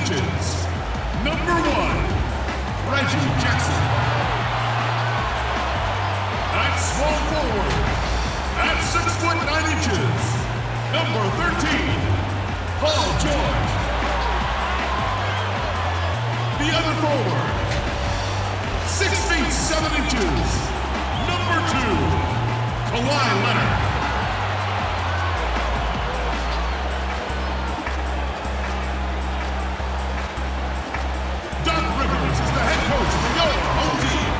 inches. Number 1, Reggie Jackson. At small forward, at 6 foot 9 inches, number 13, Paul George. The other forward, 6 feet 7 inches, number 2, Kawhi Leonard. Doc Rivers is the head coach for your home team.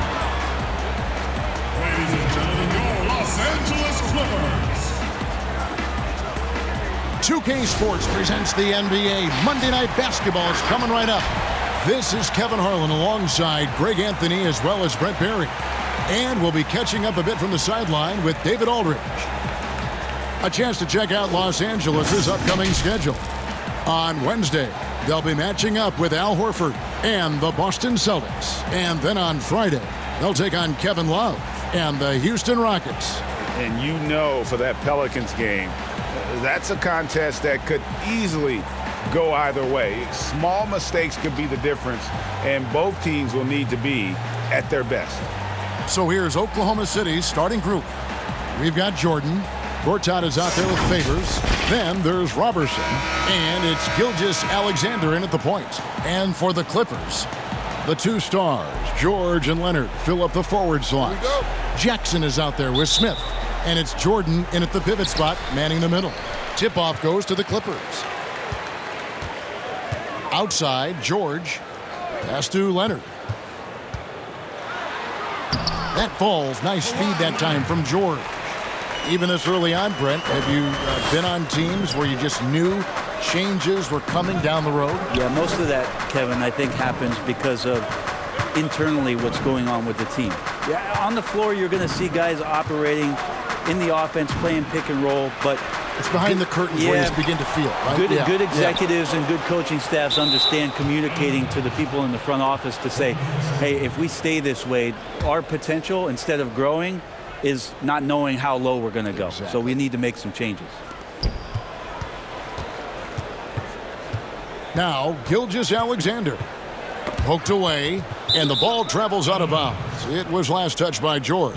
Ladies and gentlemen, your Los Angeles Clippers. 2K Sports presents the NBA. Monday Night Basketball is coming right up. This is Kevin Harlan alongside Greg Anthony as well as Brent Barry. And we'll be catching up a bit from the sideline with David Aldridge. A chance to check out Los Angeles' upcoming schedule. On Wednesday, they'll be matching up with Al Horford and the Boston Celtics. And then on Friday, they'll take on Kevin Love and the Houston Rockets. And you know, for that Pelicans game, that's a contest that could easily go either way. Small mistakes could be the difference, and both teams will need to be at their best. So here's Oklahoma City's starting group. We've got Jordan. Gortat is out there with Favors. Then there's Robertson. And it's Gilgeous-Alexander in at the point. And for the Clippers, the two stars, George and Leonard, fill up the forward slots. Jackson is out there with Smith. And it's Jordan in at the pivot spot, manning the middle. Tip-off goes to the Clippers. Outside, George. Pass to Leonard. That falls. Nice feed that time from George. Even this early on, Brent, have you been on teams where you just knew changes were coming down the road? Yeah, most of that, Kevin, I think happens because of internally what's going on with the team. Yeah, on the floor, you're going to see guys operating in the offense, playing pick and roll, but it's behind the curtains where you just begin to feel, right? Good executives and good coaching staffs understand communicating to the people in the front office to say, hey, if we stay this way, our potential, instead of growing, is not knowing how low we're going to go. Exactly. So we need to make some changes. Now, Gilgeous-Alexander. Poked away, and the ball travels out of bounds. It was last touched by George.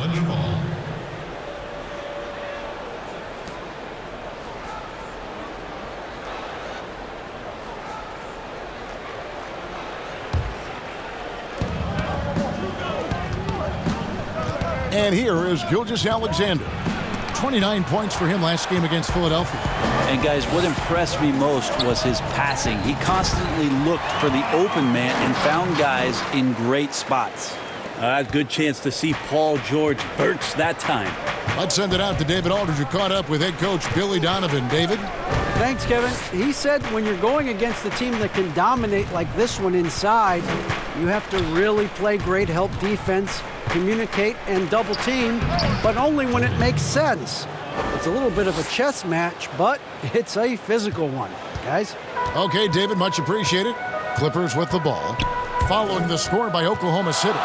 And here is Gilgeous-Alexander. 29 points for him last game against Philadelphia. And guys, what impressed me most was his passing. He constantly looked for the open man and found guys in great spots. Good chance to see Paul George burst that time. Let's send it out to David Aldridge, who caught up with head coach Billy Donovan. David? Thanks, Kevin. He said when you're going against a team that can dominate like this one inside, you have to really play great help defense, communicate, and double team, but only when it makes sense. It's a little bit of a chess match, but it's a physical one, guys. Okay, David, much appreciated. Clippers with the ball. Following the score by Oklahoma City.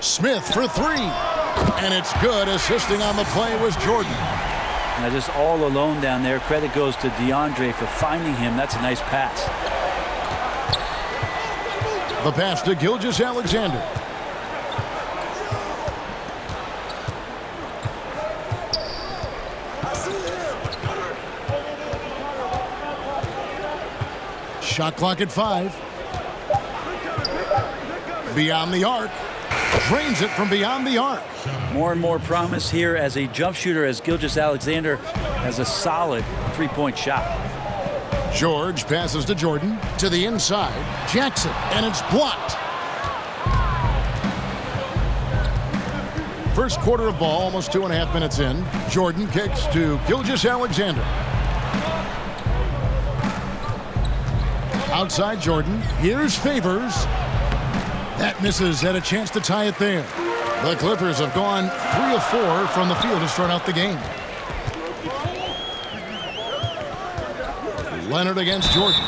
Smith for three. And it's good. Assisting on the play was Jordan. Now just all alone down there. Credit goes to DeAndre for finding him. That's a nice pass. The pass to Gilgeous-Alexander. Shot clock at 5. Beyond the arc. Drains it from beyond the arc. More and more promise here as a jump shooter, as Gilgeous-Alexander has a solid three-point shot. George passes to Jordan. To the inside. Jackson. And it's blocked. First quarter of ball, almost 2.5 minutes in. Jordan kicks to Gilgeous-Alexander. Outside Jordan. Here's Favors. That misses. Had a chance to tie it there. The Clippers have gone 3 of 4 from the field to start out the game. Leonard against Jordan.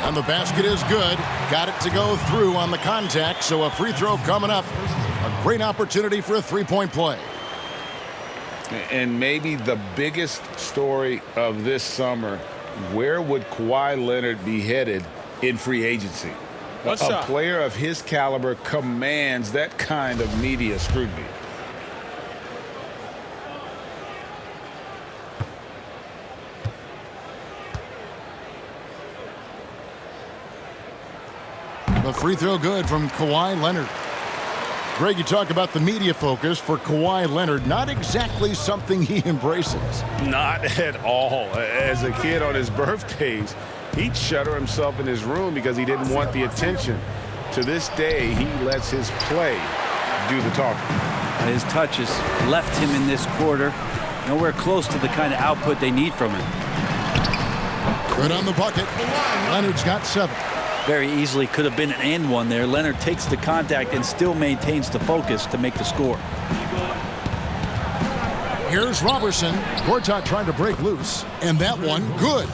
And the basket is good. Got it to go through on the contact, so a free throw coming up. A great opportunity for a three-point play. And maybe the biggest story of this summer where would Kawhi Leonard be headed in free agency? A player of his caliber commands that kind of media scrutiny. The free throw good from Kawhi Leonard. Greg, you talk about the media focus for Kawhi Leonard. Not exactly something he embraces. Not at all. As a kid on his birthdays, he'd shutter himself in his room because he didn't want the attention. To this day, he lets his play do the talking. His touches left him in this quarter nowhere close to the kind of output they need from him. Good on the bucket. Leonard's got 7. Very easily could have been an and one there. Leonard takes the contact and still maintains the focus to make the score. Here's Robertson. Gortat trying to break loose, and that one good.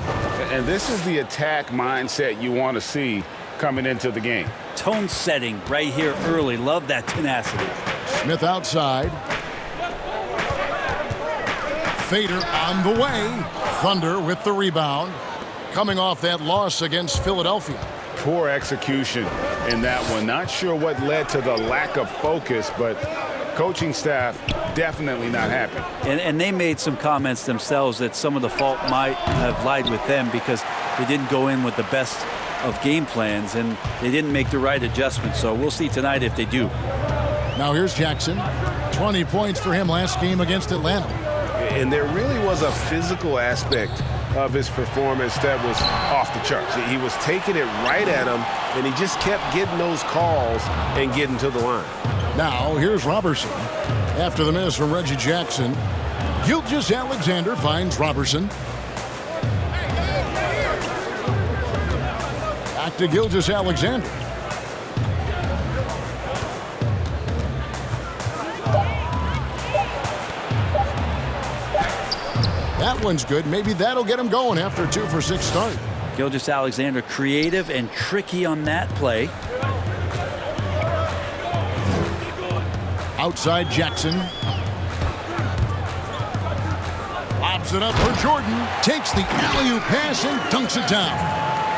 And this is the attack mindset you want to see coming into the game. Tone setting right here early. Love that tenacity. Smith outside. Fader on the way. Thunder with the rebound. Coming off that loss against Philadelphia. Poor execution in that one. Not sure what led to the lack of focus, but coaching staff definitely not happy. And they made some comments themselves that some of the fault might have lied with them because they didn't go in with the best of game plans and they didn't make the right adjustments. So we'll see tonight if they do. Now here's Jackson. 20 points for him last game against Atlanta. And there really was a physical aspect of his performance that was off the charts. He was taking it right at him, and he just kept getting those calls and getting to the line. Now, here's Robertson. After the miss from Reggie Jackson, Gilgeous-Alexander finds Robertson. Back to Gilgeous-Alexander. That one's good. Maybe that'll get him going after a 2 for 6 start. Gilgeous-Alexander creative and tricky on that play. Outside Jackson. Lobs it up for Jordan. Takes the alley-oop pass and dunks it down.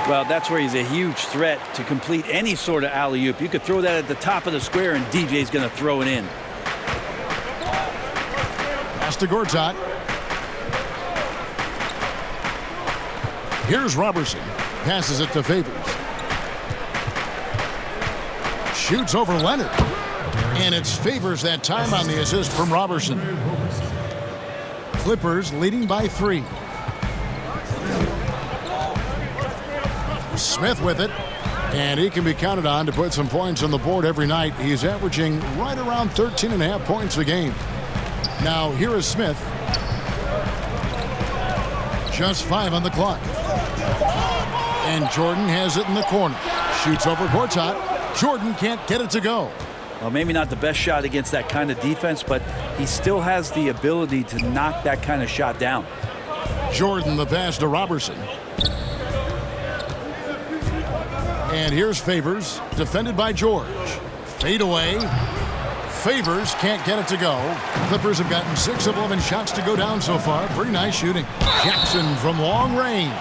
Well, that's where he's a huge threat to complete any sort of alley-oop. You could throw that at the top of the square and DJ's going to throw it in. Pass to Gortat. Here's Robertson. Passes it to Favors. Shoots over Leonard. And it's Favors that time on the assist from Robertson. Clippers leading by 3. Smith with it. And he can be counted on to put some points on the board every night. He's averaging right around 13.5 points a game. Now here is Smith. Just 5 on the clock. And Jordan has it in the corner. Shoots over Gortat. Jordan can't get it to go. Well, maybe not the best shot against that kind of defense, but he still has the ability to knock that kind of shot down. Jordan the pass to Robertson. And here's Favors, defended by George. Fade away. Favors can't get it to go. Clippers have gotten 6 of 11 shots to go down so far. Pretty nice shooting. Jackson from long range.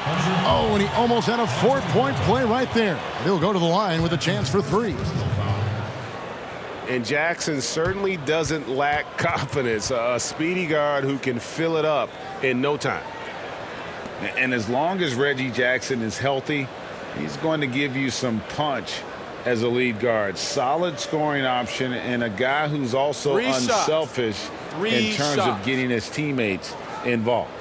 Oh, and he almost had a 4-point play right there. He'll go to the line with a chance for 3. And Jackson certainly doesn't lack confidence. A speedy guard who can fill it up in no time. And as long as Reggie Jackson is healthy, he's going to give you some punch as a lead guard. Solid scoring option and a guy who's also unselfish in terms of getting his teammates involved.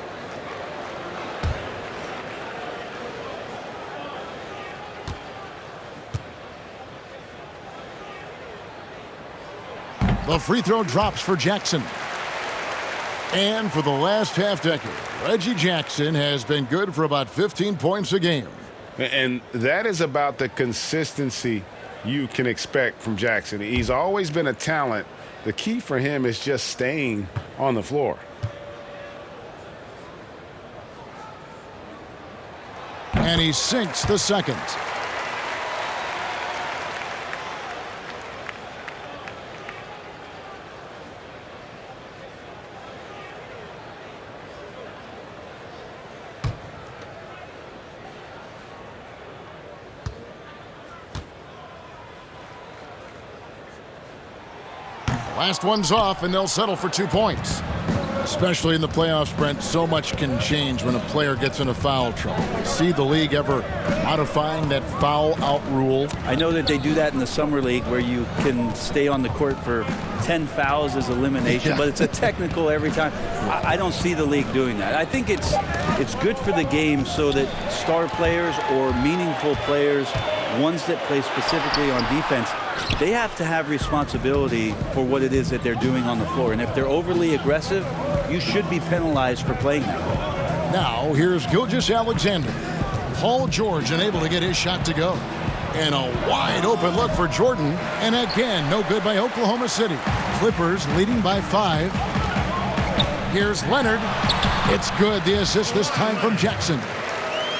The free throw drops for Jackson. And for the last half-decade, Reggie Jackson has been good for about 15 points a game. And that is about the consistency you can expect from Jackson. He's always been a talent. The key for him is just staying on the floor. And he sinks the second. Last one's off, and they'll settle for 2 points. Especially in the playoffs, Brent, so much can change when a player gets in a foul trouble. See the league ever modifying that foul out rule? I know that they do that in the summer league where you can stay on the court for 10 fouls as elimination, but it's a technical every time. I don't see the league doing that. I think it's good for the game so that star players or meaningful players, ones that play specifically on defense, they have to have responsibility for what it is that they're doing on the floor. And if they're overly aggressive, you should be penalized for playing that way. Now, here's Gilgeous-Alexander. Paul George unable to get his shot to go. And a wide open look for Jordan. And again, no good by Oklahoma City. Clippers leading by 5. Here's Leonard. It's good. The assist this time from Jackson.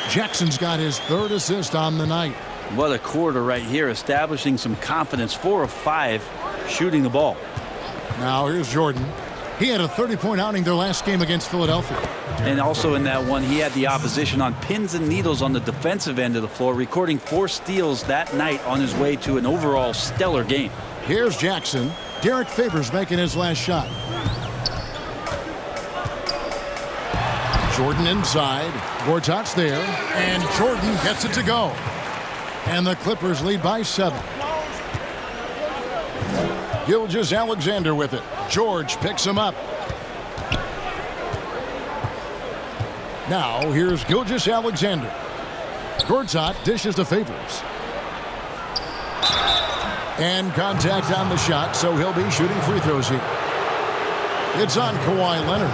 Jackson's got his 3rd assist on the night. What a quarter right here, establishing some confidence. 4 of 5 shooting the ball. Now here's Jordan. He had a 30-point outing their last game against Philadelphia. And also in that one, he had the opposition on pins and needles on the defensive end of the floor, recording 4 steals that night on his way to an overall stellar game. Here's Jackson. Derek Favors making his last shot. Jordan inside. Gortat's there. And Jordan gets it to go. And the Clippers lead by 7. Gilgeous-Alexander with it. George picks him up. Now here's Gilgeous-Alexander. Gortat dishes to Favors. And contact on the shot, so he'll be shooting free throws here. It's on Kawhi Leonard.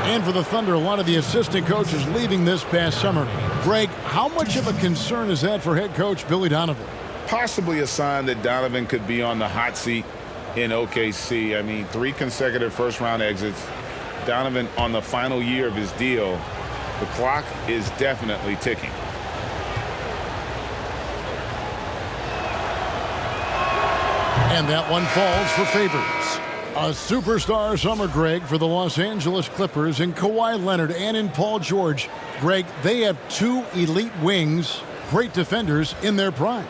And for the Thunder, a lot of the assistant coaches leaving this past summer. Greg, how much of a concern is that for head coach Billy Donovan? Possibly a sign that Donovan could be on the hot seat in OKC. I mean, 3 consecutive first-round exits. Donovan on the final year of his deal. The clock is definitely ticking. And that one falls for Favors. A superstar summer, Greg, for the Los Angeles Clippers in Kawhi Leonard and in Paul George. Greg, they have 2 elite wings, great defenders in their prime.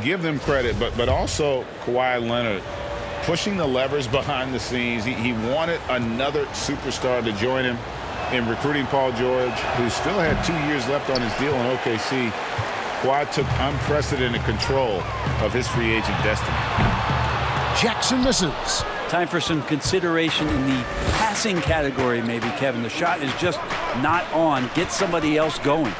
Give them credit, but also Kawhi Leonard pushing the levers behind the scenes. He wanted another superstar to join him in recruiting Paul George, who still had 2 years left on his deal in OKC. Kawhi took unprecedented control of his free agent destiny. Jackson misses. Time for some consideration in the passing category, maybe, Kevin. The shot is just not on. Get somebody else going.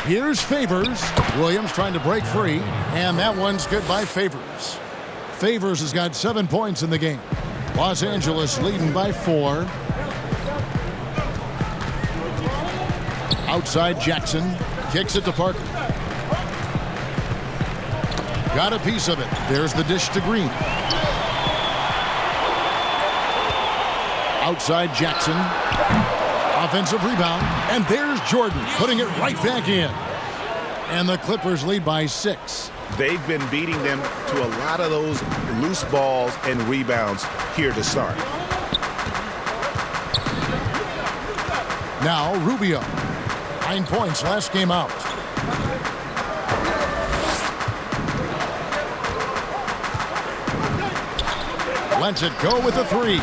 Here's Favors. Williams trying to break free, and that one's good by Favors. Favors has got 7 points in the game. Los Angeles leading by 4. Outside Jackson. Kicks it to Parker. Got a piece of it. There's the dish to Green. Outside Jackson. Offensive rebound. And there's Jordan putting it right back in. And the Clippers lead by 6. They've been beating them to a lot of those loose balls and rebounds here to start. Now Rubio. 9 points last game out. Lets it go with a 3.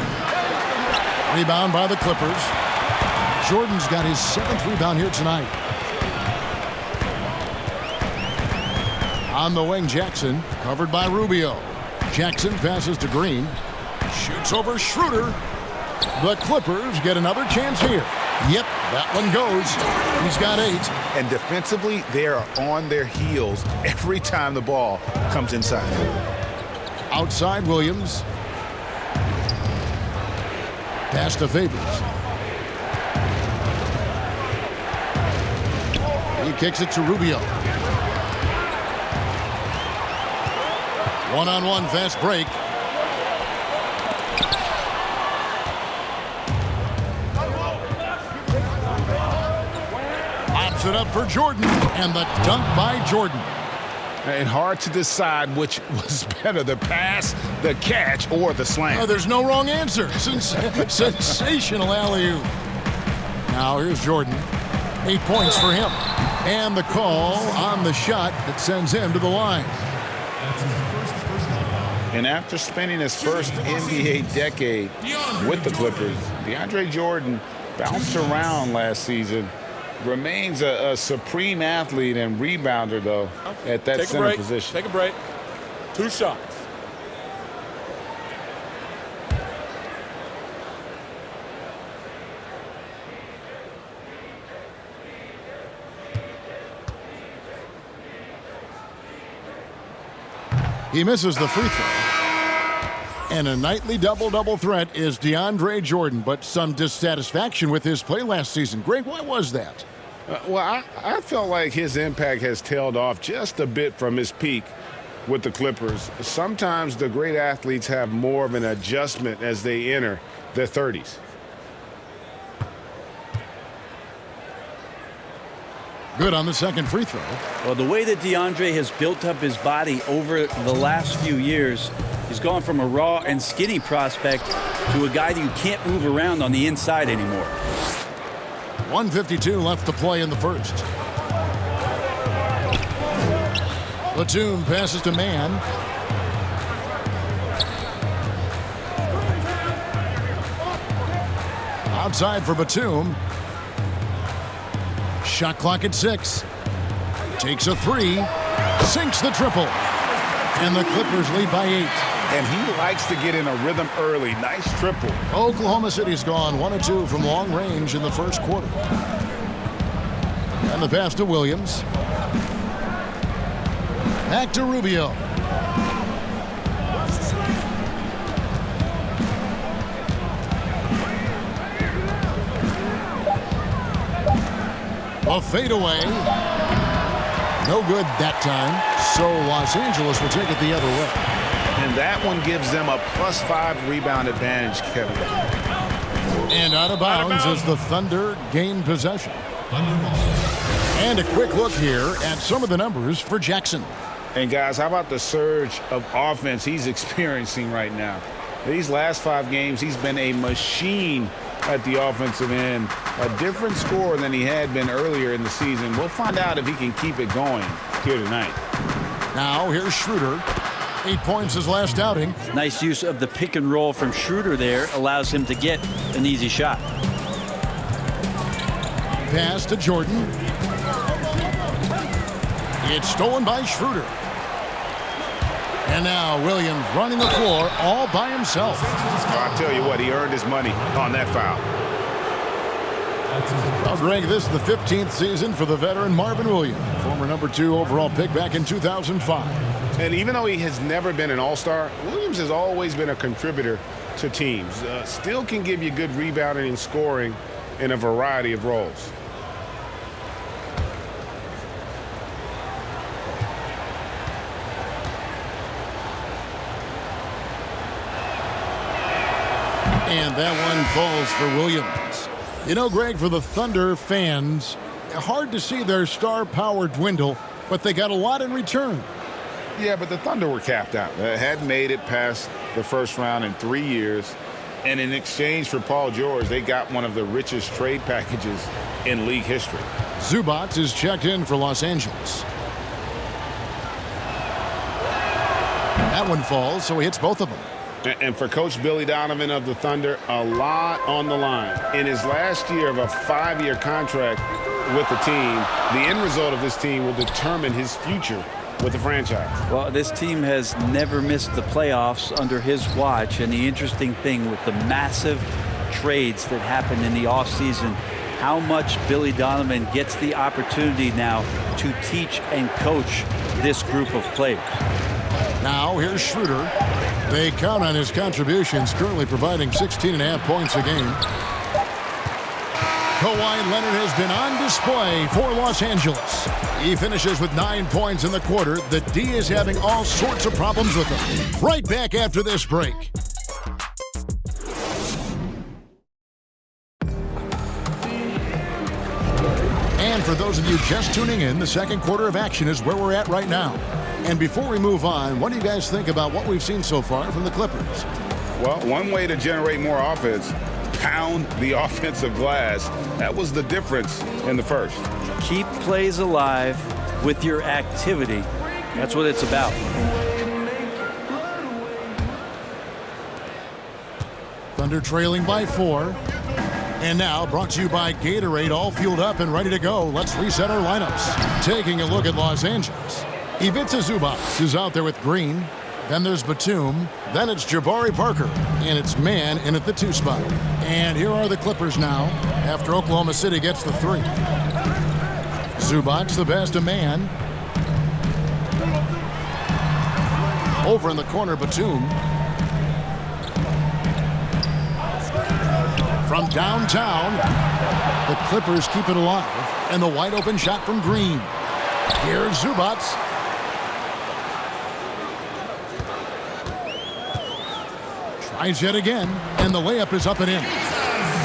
Rebound by the Clippers. Jordan's got his 7th rebound here tonight. On the wing, Jackson, covered by Rubio. Jackson passes to Green. Shoots over Schroeder. The Clippers get another chance here. Yep, that one goes. He's got 8. And defensively, they are on their heels every time the ball comes inside. Outside Williams. Pass to Favors. He kicks it to Rubio. One-on-one fast break. Pops it up for Jordan, and the dunk by Jordan. And hard to decide which was better, the pass, the catch, or the slam. Oh, there's no wrong answer. Sensational alley-oop. Now here's Jordan. 8 points for him. And the call on the shot that sends him to the line. And after spending his first NBA decade with the Clippers, DeAndre Jordan bounced around last season. Remains a supreme athlete and rebounder, though, at that center position. Take a break. 2 shots. He misses the free throw. And a nightly double-double threat is DeAndre Jordan, but some dissatisfaction with his play last season. Greg, why was that? Well, I felt like his impact has tailed off just a bit from his peak with the Clippers. Sometimes the great athletes have more of an adjustment as they enter their 30s. Good on the second free throw. Well, the way that DeAndre has built up his body over the last few years, he's gone from a raw and skinny prospect to a guy that you can't move around on the inside anymore. 1:52 left to play in the first. Batum passes to Mann. Outside for Batum. Shot clock at 6. Takes a 3. Sinks the triple. And the Clippers lead by 8. And he likes to get in a rhythm early. Nice triple. Oklahoma City's gone 1 of 2 from long range in the first quarter. And the pass to Williams. Back to Rubio. A fadeaway. No good that time. So Los Angeles will take it the other way. And that one gives them a +5 rebound advantage, Kevin. And out of bounds as the Thunder gain possession. And a quick look here at some of the numbers for Jackson. And guys, how about the surge of offense he's experiencing right now? These last 5 games, he's been a machine at the offensive end. A different scorer than he had been earlier in the season. We'll find out if he can keep it going here tonight. Now here's Schroeder. 8 points his last outing. Nice use of the pick and roll from Schroeder there. Allows him to get an easy shot. Pass to Jordan. It's stolen by Schroeder. And now Williams running the floor all by himself. I'll tell you what, he earned his money on that foul. Well, Greg, this is the 15th season for the veteran Marvin Williams, former number 2 overall pick back in 2005. And even though he has never been an all-star, Williams has always been a contributor to teams. Still can give you good rebounding and scoring in a variety of roles. And that one falls for Williams. You know, Greg, for the Thunder fans, hard to see their star power dwindle, but they got a lot in return. Yeah, but the Thunder were capped out. Hadn't made it past the first round in 3 years. And in exchange for Paul George, they got one of the richest trade packages in league history. Zubac is checked in for Los Angeles. That one falls, so he hits both of them. And for Coach Billy Donovan of the Thunder, a lot on the line. In his last year of a 5-year contract with the team, the end result of this team will determine his future with the franchise. Well, this team has never missed the playoffs under his watch, and the interesting thing with the massive trades that happened in the offseason, how much Billy Donovan gets the opportunity now to teach and coach this group of players. Now here's Schroeder. They count on his contributions, currently providing 16.5 points a game. Kawhi Leonard has been on display for Los Angeles. He finishes with 9 points in the quarter. The D is having all sorts of problems with him. Right back after this break. And for those of you just tuning in, the second quarter of action is where we're at right now. And before we move on, what do you guys think about what we've seen so far from the Clippers? Well, one way to generate more offense, pound the offensive glass. That was the difference in the first. Keep plays alive with your activity. That's what it's about. Thunder trailing by 4. And now, brought to you by Gatorade, all fueled up and ready to go. Let's reset our lineups. Taking a look at Los Angeles. Ivica Zubac is out there with Green. Then there's Batum. Then it's Jabari Parker. And it's Mann in at the 2 spot. And here are the Clippers now, after Oklahoma City gets the 3. Zubac, the best of Mann. Over in the corner, Batum. From downtown, the Clippers keep it alive. And the wide open shot from Green. Here's Zubac. Tries yet again, and the layup is up and in.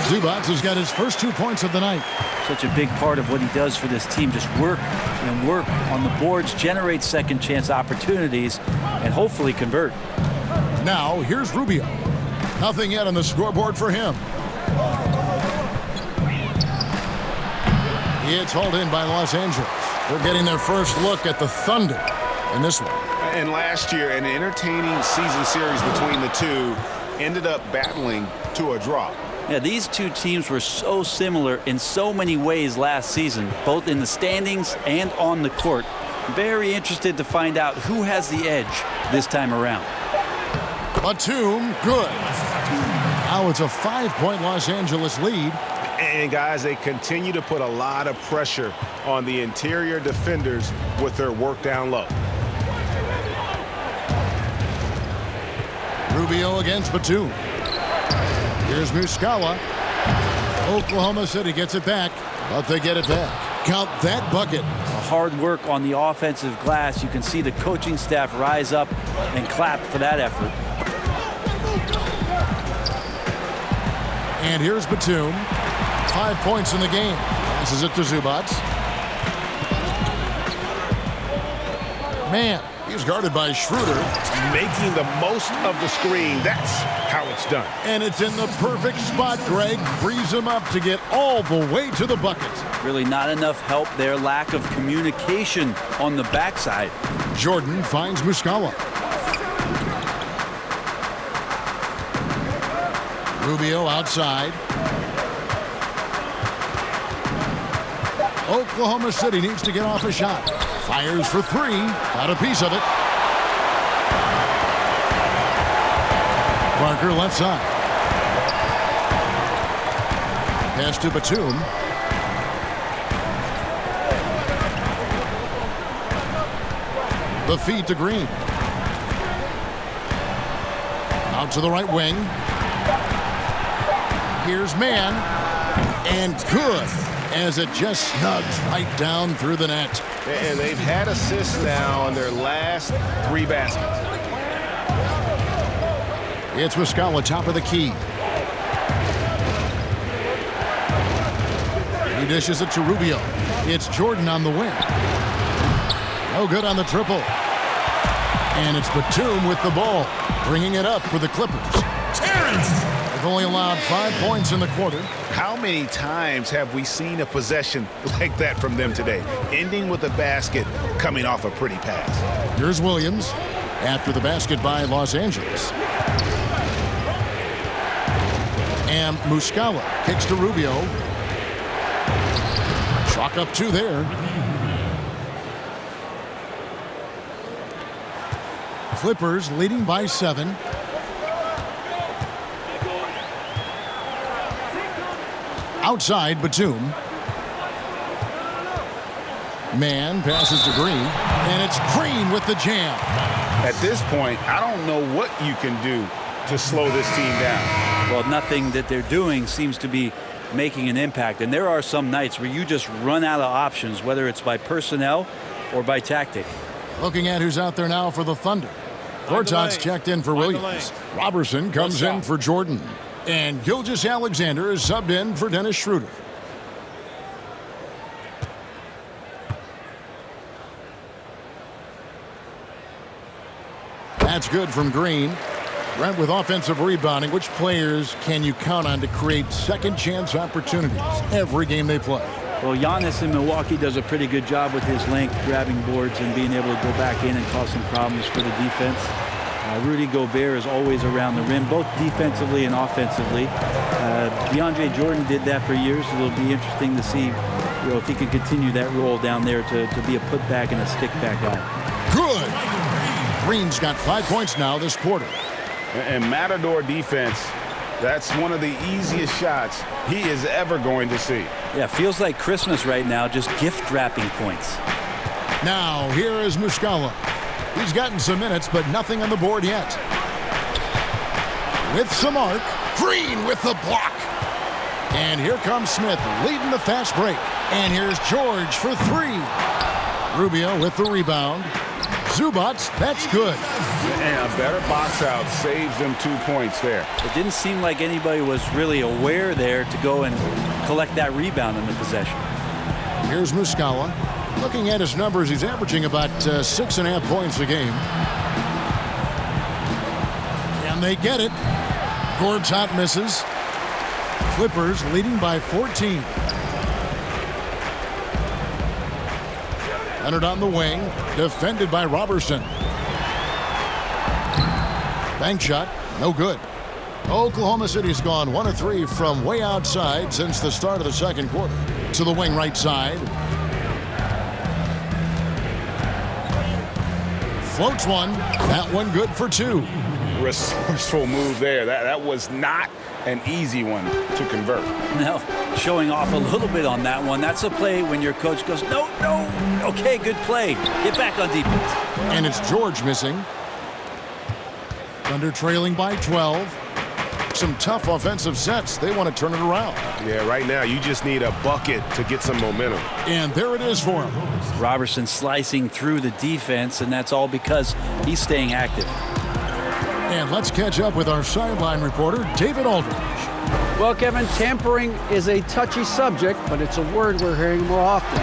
Zubac has got his first 2 points of the night. Such a big part of what he does for this team. Just work and work on the boards, generate second chance opportunities, and hopefully convert. Now, here's Rubio. Nothing yet on the scoreboard for him. It's hauled in by Los Angeles. They're getting their first look at the Thunder in this one. And last year, an entertaining season series between the two ended up battling to a draw. Yeah, these two teams were so similar in so many ways last season, both in the standings and on the court. Very interested to find out who has the edge this time around. Batum, good. Now it's a 5-point Los Angeles lead. And guys, they continue to put a lot of pressure on the interior defenders with their work down low. Rubio against Batum. Here's Muscala. Oklahoma City gets it back, but they get it back. Count that bucket. Hard work on the offensive glass. You can see the coaching staff rise up and clap for that effort. And here's Batum. 5 points in the game. Passes it to Zubac. Man, he's guarded by Schroeder. Making the most of the screen. That's how it's done. And it's in the perfect spot, Greg. Frees him up to get all the way to the bucket. Really not enough help there. Lack of communication on the backside. Jordan finds Muscala. Rubio outside. Oklahoma City needs to get off a shot. Fires for 3. Got a piece of it. Parker left side. Pass to Batum. The feed to Green. Out to the right wing. Here's Mann. And good, as it just snugs right down through the net. And they've had assists now on their last 3 baskets. It's Muscala, top of the key. He dishes it to Rubio. It's Jordan on the wing. No good on the triple. And it's Batum with the ball, bringing it up for the Clippers. Terrence! They've only allowed 5 points in the quarter. How many times have we seen a possession like that from them today, ending with a basket coming off a pretty pass? Here's Williams after the basket by Los Angeles. And Muscala kicks to Rubio. Chalk up 2 there. Clippers leading by 7. Outside, Batum. Mann passes to Green, and it's Green with the jam. At this point, I don't know what you can do to slow this team down. Well, nothing that they're doing seems to be making an impact. And there are some nights where you just run out of options, whether it's by personnel or by tactic. Looking at who's out there now for the Thunder. Gortat's checked in for Williams. Robertson comes in for Jordan. And Gilgeous-Alexander is subbed in for Dennis Schroeder. That's good from Green. Brent, with offensive rebounding, which players can you count on to create second chance opportunities every game they play? Well, Giannis in Milwaukee does a pretty good job with his length, grabbing boards and being able to go back in and cause some problems for the defense. Rudy Gobert is always around the rim, both defensively and offensively. DeAndre Jordan did that for years. It'll be interesting to see, if he can continue that role down there to be a putback and a stick-back guy. Good. Green's got 5 points now this quarter. And Matador defense, that's one of the easiest shots he is ever going to see. Yeah, feels like Christmas right now, just gift wrapping points. Now, here is Muscala. He's gotten some minutes, but nothing on the board yet. With some arc, Green with the block. And here comes Smith leading the fast break. And here's George for 3. Rubio with the rebound. Zubac, that's good. And a better box out saves them 2 points there. It didn't seem like anybody was really aware there to go and collect that rebound in the possession. Here's Muscala. Looking at his numbers, he's averaging about 6.5 points a game. And they get it. Gord's hot misses. Clippers leading by 14. Leonard on the wing, defended by Robertson. Bank shot, no good. Oklahoma City's gone 1 of 3 from way outside since the start of the second quarter. To the wing right side. Floats one. That one good for 2. Resourceful move there. That was not an easy one to convert. Now, showing off a little bit on that one. That's a play when your coach goes, no. Okay, good play. Get back on defense. And it's George missing. Thunder trailing by 12. Some tough offensive sets. They want to turn it around. Yeah, right now you just need a bucket to get some momentum. And there it is for him. Robertson slicing through the defense, and that's all because he's staying active. And let's catch up with our sideline reporter, David Aldridge. Well, Kevin, tampering is a touchy subject, but it's a word we're hearing more often.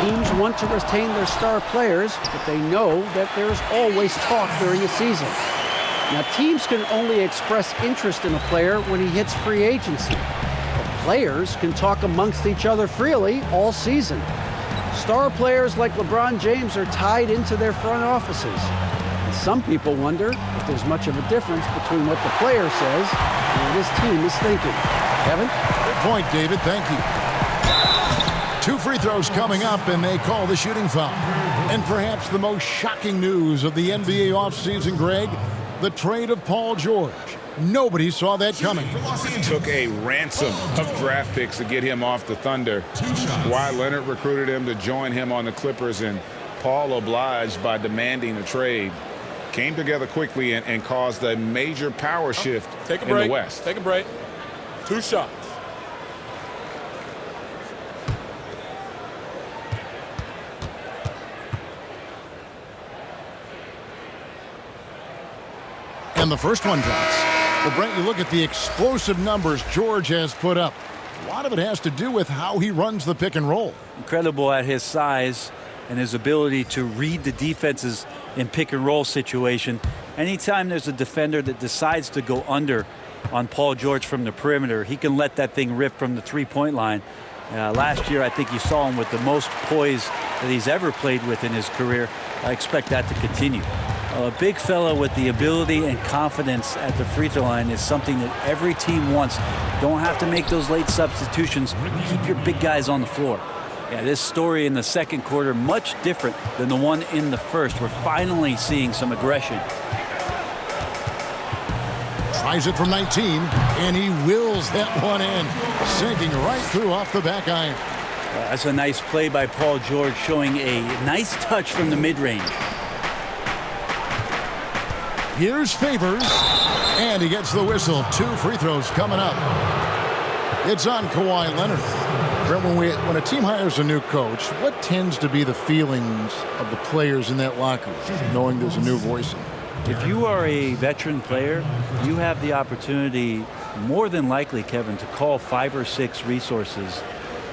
Teams want to retain their star players, but they know that there's always talk during the season. Now, teams can only express interest in a player when he hits free agency. But players can talk amongst each other freely all season. Star players like LeBron James are tied into their front offices. And some people wonder if there's much of a difference between what the player says and what his team is thinking. Kevin? Good point, David. Thank you. 2 free throws coming up, and they call the shooting foul. And perhaps the most shocking news of the NBA offseason, Greg, the trade of Paul George. Nobody saw that coming. Took a ransom of draft picks to get him off the Thunder. Kawhi Leonard recruited him to join him on the Clippers, and Paul obliged by demanding a trade. Came together quickly and caused a major power shift in the West. Take a break. 2 shots. And the first one drops. Well, Brent, you look at the explosive numbers George has put up. A lot of it has to do with how he runs the pick and roll. Incredible at his size and his ability to read the defenses in pick and roll situation. Anytime there's a defender that decides to go under on Paul George from the perimeter, he can let that thing rip from the three-point line. Last year, I think you saw him with the most poise that he's ever played with in his career. I expect that to continue. A big fella with the ability and confidence at the free throw line is something that every team wants. Don't have to make those late substitutions. Keep your big guys on the floor. Yeah, this story in the second quarter, much different than the one in the first. We're finally seeing some aggression. Tries it from 19, and he wills that one in, sinking right through off the back iron. That's a nice play by Paul George, showing a nice touch from the mid-range. Here's Favors, and he gets the whistle. 2 free throws coming up. It's on Kawhi Leonard. When a team hires a new coach, what tends to be the feelings of the players in that locker room, knowing there's a new voice in it? If you are a veteran player, you have the opportunity, more than likely, Kevin, to call 5 or 6 resources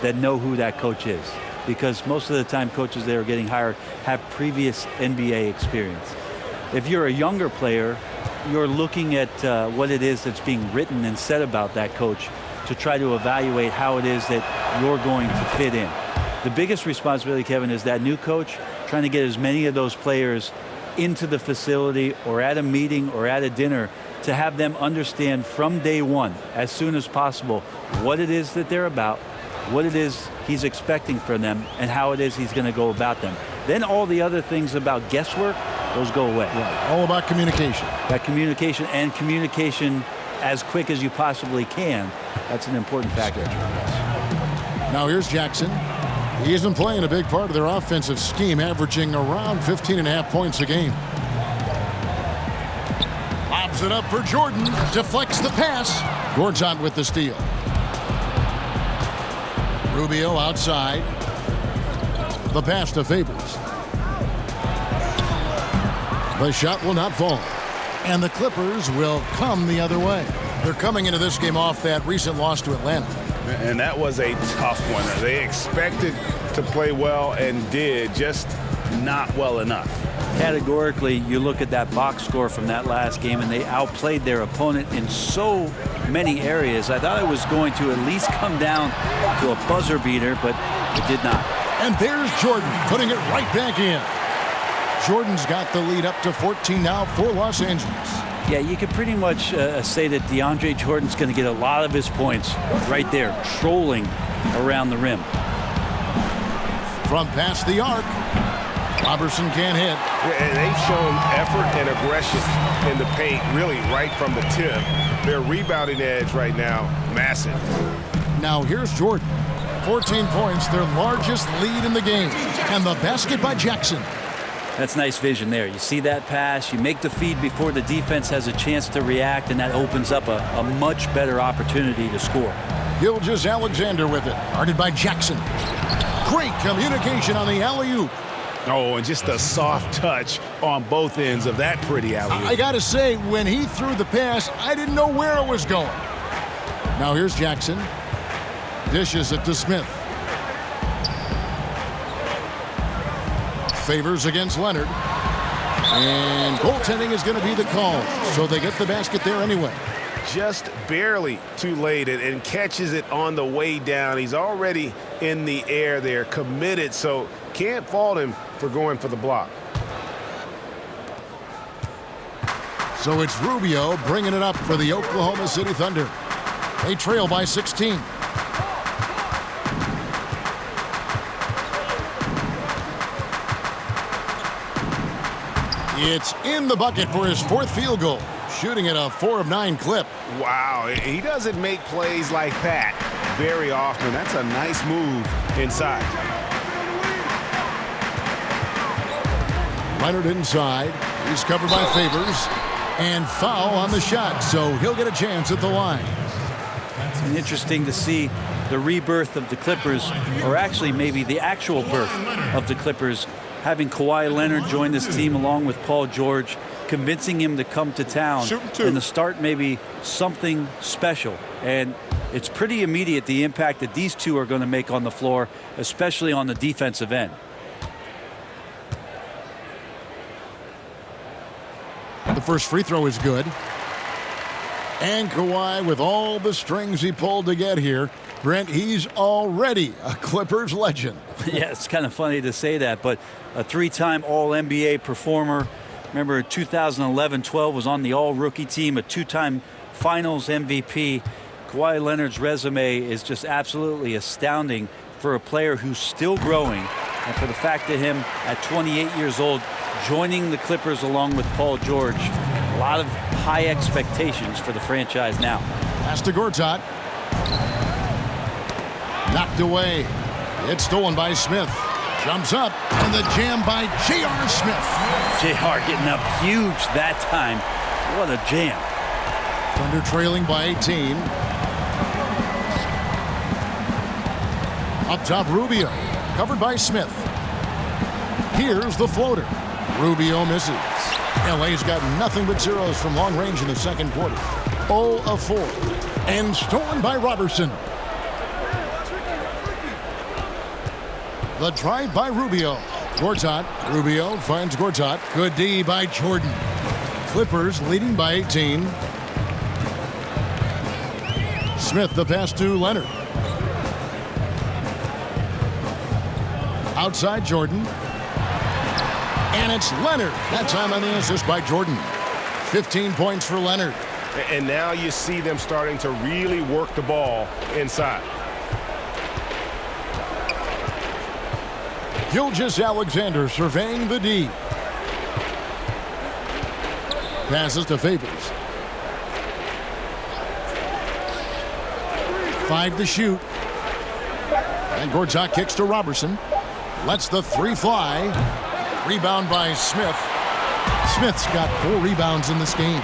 that know who that coach is. Because most of the time coaches that are getting hired have previous NBA experience. If you're a younger player, you're looking at what it is that's being written and said about that coach to try to evaluate how it is that you're going to fit in. The biggest responsibility, Kevin, is that new coach trying to get as many of those players into the facility or at a meeting or at a dinner to have them understand from day one, as soon as possible, what it is that they're about, what it is he's expecting from them, and how it is he's going to go about them. Then all the other things about guesswork, those go away. Right. All about communication. That communication and communication as quick as you possibly can. That's an important factor. Now here's Jackson. He's been playing a big part of their offensive scheme, averaging around 15.5 points a game. Lobs it up for Jordan. Deflects the pass. Gortat with the steal. Rubio outside. The pass to Favors. The shot will not fall. And the Clippers will come the other way. They're coming into this game off that recent loss to Atlanta. And that was a tough one. They expected to play well and did, just not well enough. Categorically, you look at that box score from that last game, and they outplayed their opponent in so many areas. I thought it was going to at least come down to a buzzer beater, but it did not. And there's Jordan putting it right back in. Jordan's got the lead up to 14 now for Los Angeles. Yeah, you could pretty much say that DeAndre Jordan's going to get a lot of his points right there, trolling around the rim. From past the arc, Robertson can't hit. And they've shown effort and aggression in the paint, really right from the tip. Their rebounding edge right now, massive. Now here's Jordan. 14 points, their largest lead in the game. And the basket by Jackson. That's nice vision there. You see that pass, you make the feed before the defense has a chance to react, and that opens up a much better opportunity to score. Gilgeous-Alexander with it. Guarded by Jackson. Great communication on the alley-oop. Oh, and just a soft touch on both ends of that pretty alley-oop. I gotta say, when he threw the pass, I didn't know where it was going. Now here's Jackson. Dishes it to Smith. Favors against Leonard. And goaltending is going to be the call. So they get the basket there anyway. Just barely too late and catches it on the way down. He's already in the air there, committed, so can't fault him for going for the block. So it's Rubio bringing it up for the Oklahoma City Thunder. They trail by 16. It's in the bucket for his fourth field goal, shooting at a 4 of 9 clip. Wow, he doesn't make plays like that very often. That's a nice move inside. Leonard inside. He's covered by Favors. And foul on the shot, so he'll get a chance at the line. It's interesting to see the rebirth of the Clippers, or actually maybe the actual birth of the Clippers, having Kawhi Leonard join this team along with Paul George, convincing him to come to town and to start maybe something special. And it's pretty immediate, the impact that these two are going to make on the floor, especially on the defensive end. The first free throw is good. And Kawhi, with all the strings he pulled to get here, Brent, he's already a Clippers legend. Yeah, it's kind of funny to say that, but a three-time All-NBA performer. Remember, 2011-12 was on the All-Rookie team, a two-time Finals MVP. Kawhi Leonard's resume is just absolutely astounding for a player who's still growing, and for the fact that him, at 28 years old, joining the Clippers along with Paul George. A lot of high expectations for the franchise now. Pass to Gortat. Knocked away. It's stolen by Smith. Jumps up, and the jam by J.R. Smith. J.R. getting up huge that time. What a jam. Thunder trailing by 18. Up top, Rubio. Covered by Smith. Here's the floater. Rubio misses. LA's got nothing but zeros from long range in the second quarter. 0 of 4. And stolen by Robertson. The drive by Rubio. Gortat. Rubio finds Gortat. Good D by Jordan. Clippers leading by 18. Smith the pass to Leonard. Outside Jordan. And it's Leonard. That time on the assist by Jordan. 15 points for Leonard. And now you see them starting to really work the ball inside. Gilgeous-Alexander surveying the D. Passes to Favors. 5 to shoot. And Gortat kicks to Robertson. Lets the 3 fly. Rebound by Smith. Smith's got 4 rebounds in this game.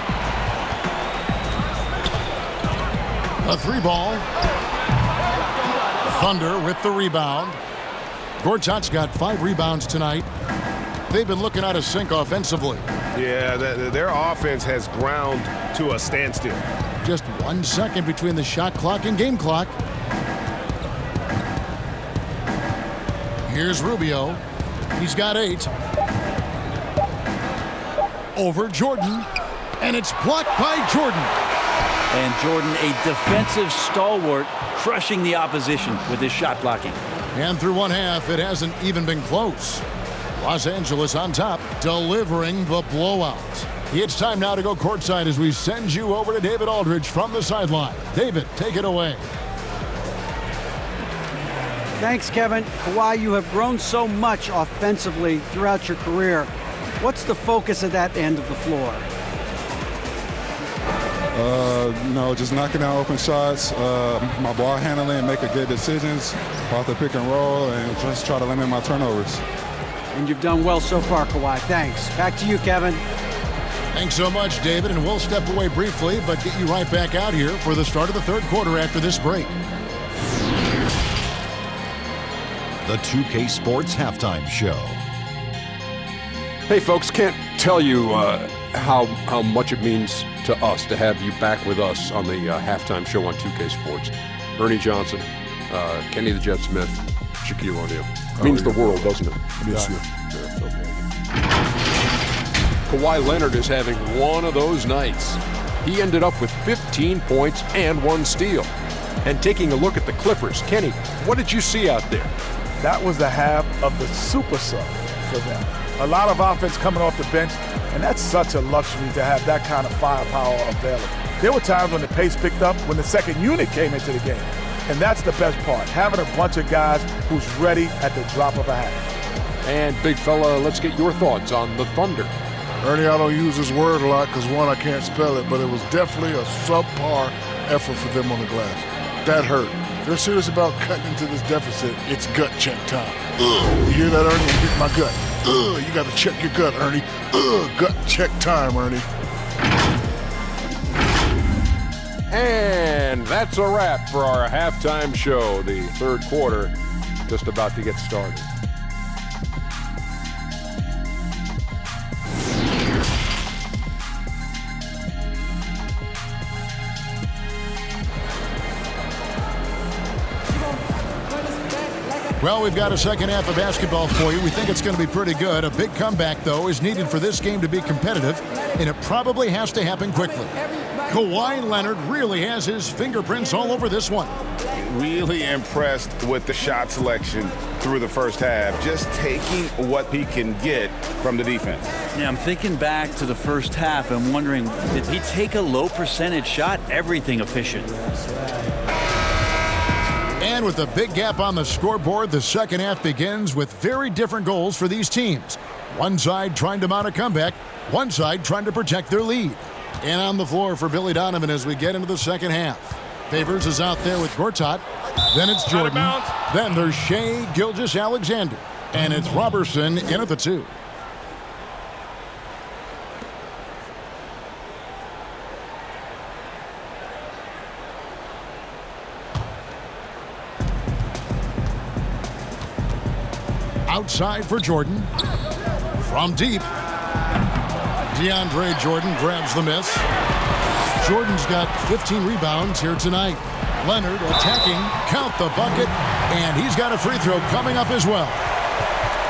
A 3 ball. Thunder with the rebound. Gortat's got 5 rebounds tonight. They've been looking out of sync offensively. Yeah, their offense has ground to a standstill. Just 1 second between the shot clock and game clock. Here's Rubio. He's got 8. Over Jordan. And it's blocked by Jordan. And Jordan, a defensive stalwart, crushing the opposition with his shot blocking. And through one half, it hasn't even been close. Los Angeles on top, delivering the blowout. It's time now to go courtside as we send you over to David Aldridge from the sideline. David, take it away. Thanks, Kevin. Kawhi, you have grown so much offensively throughout your career. What's the focus of that end of the floor? Just knocking down open shots, my ball handling, making good decisions off the pick and roll, and just try to limit my turnovers. And you've done well so far, Kawhi. Thanks. Back to you, Kevin. Thanks so much, David, and we'll step away briefly, but get you right back out here for the start of the third quarter after this break. The 2K Sports Halftime Show. Hey, folks, can't tell you how much it means to us to have you back with us on the halftime show on 2K Sports. Ernie Johnson, Kenny the Jet Smith, Shaquille O'Neal. Means the world, doesn't it? Yes, sir. Yeah, okay. Kawhi Leonard is having one of those nights. He ended up with 15 points and 1 steal. And taking a look at the Clippers, Kenny, what did you see out there? That was the half of the super sub for them. A lot of offense coming off the bench, and that's such a luxury to have that kind of firepower available. There were times when the pace picked up when the second unit came into the game. And that's the best part, having a bunch of guys who's ready at the drop of a hat. And big fella, let's get your thoughts on the Thunder. Ernie, I don't use this word a lot because, one, I can't spell it, but it was definitely a subpar effort for them on the glass. That hurt. If they're serious about cutting into this deficit, it's gut check time. You hear that, Ernie? I'm getting my gut. You got to check your gut, Ernie. Gut check time, Ernie. And that's a wrap for our halftime show. The third quarter just about to get started. Well, we've got a second half of basketball for you. We think it's going to be pretty good. A big comeback, though, is needed for this game to be competitive, and it probably has to happen quickly. Kawhi Leonard really has his fingerprints all over this one. Really impressed with the shot selection through the first half, just taking what he can get from the defense. Yeah, I'm thinking back to the first half and wondering, did he take a low percentage shot? Everything efficient. And with a big gap on the scoreboard, the second half begins with very different goals for these teams. One side trying to mount a comeback, one side trying to protect their lead. And on the floor for Billy Donovan as we get into the second half. Favors is out there with Gortat. Then it's Jordan. Then there's Shai Gilgeous-Alexander. And it's Robertson in at the 2. Outside for Jordan. From deep. DeAndre Jordan grabs the miss. Jordan's got 15 rebounds here tonight. Leonard attacking, count the bucket, and he's got a free throw coming up as well.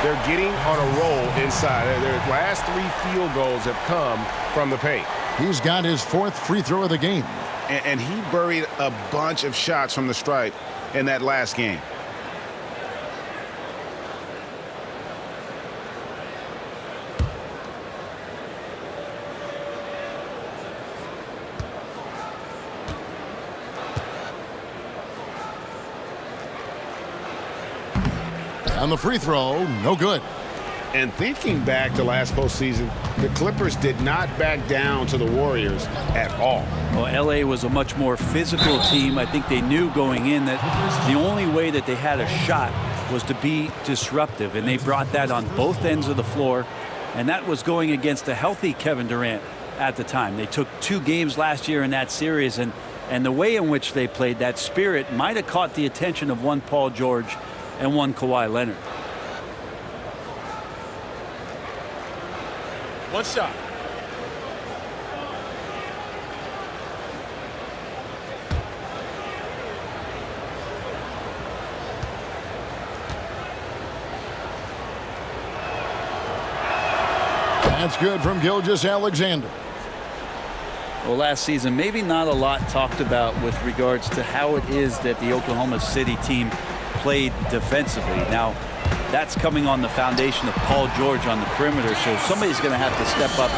They're getting on a roll inside. Their last 3 field goals have come from the paint. He's got his 4th free throw of the game. And he buried a bunch of shots from the stripe in that last game. And the free throw, no good. And thinking back to last postseason, the Clippers did not back down to the Warriors at all. Well, L.A. was a much more physical team. I think they knew going in that the only way that they had a shot was to be disruptive, and they brought that on both ends of the floor, and that was going against a healthy Kevin Durant at the time. They took 2 games last year in that series, and the way in which they played, that spirit might have caught the attention of one Paul George and one Kawhi Leonard. One shot. That's good from Gilgeous-Alexander. Well, last season, maybe not a lot talked about with regards to how it is that the Oklahoma City team played defensively. Now, that's coming on the foundation of Paul George on the perimeter, so somebody's going to have to step up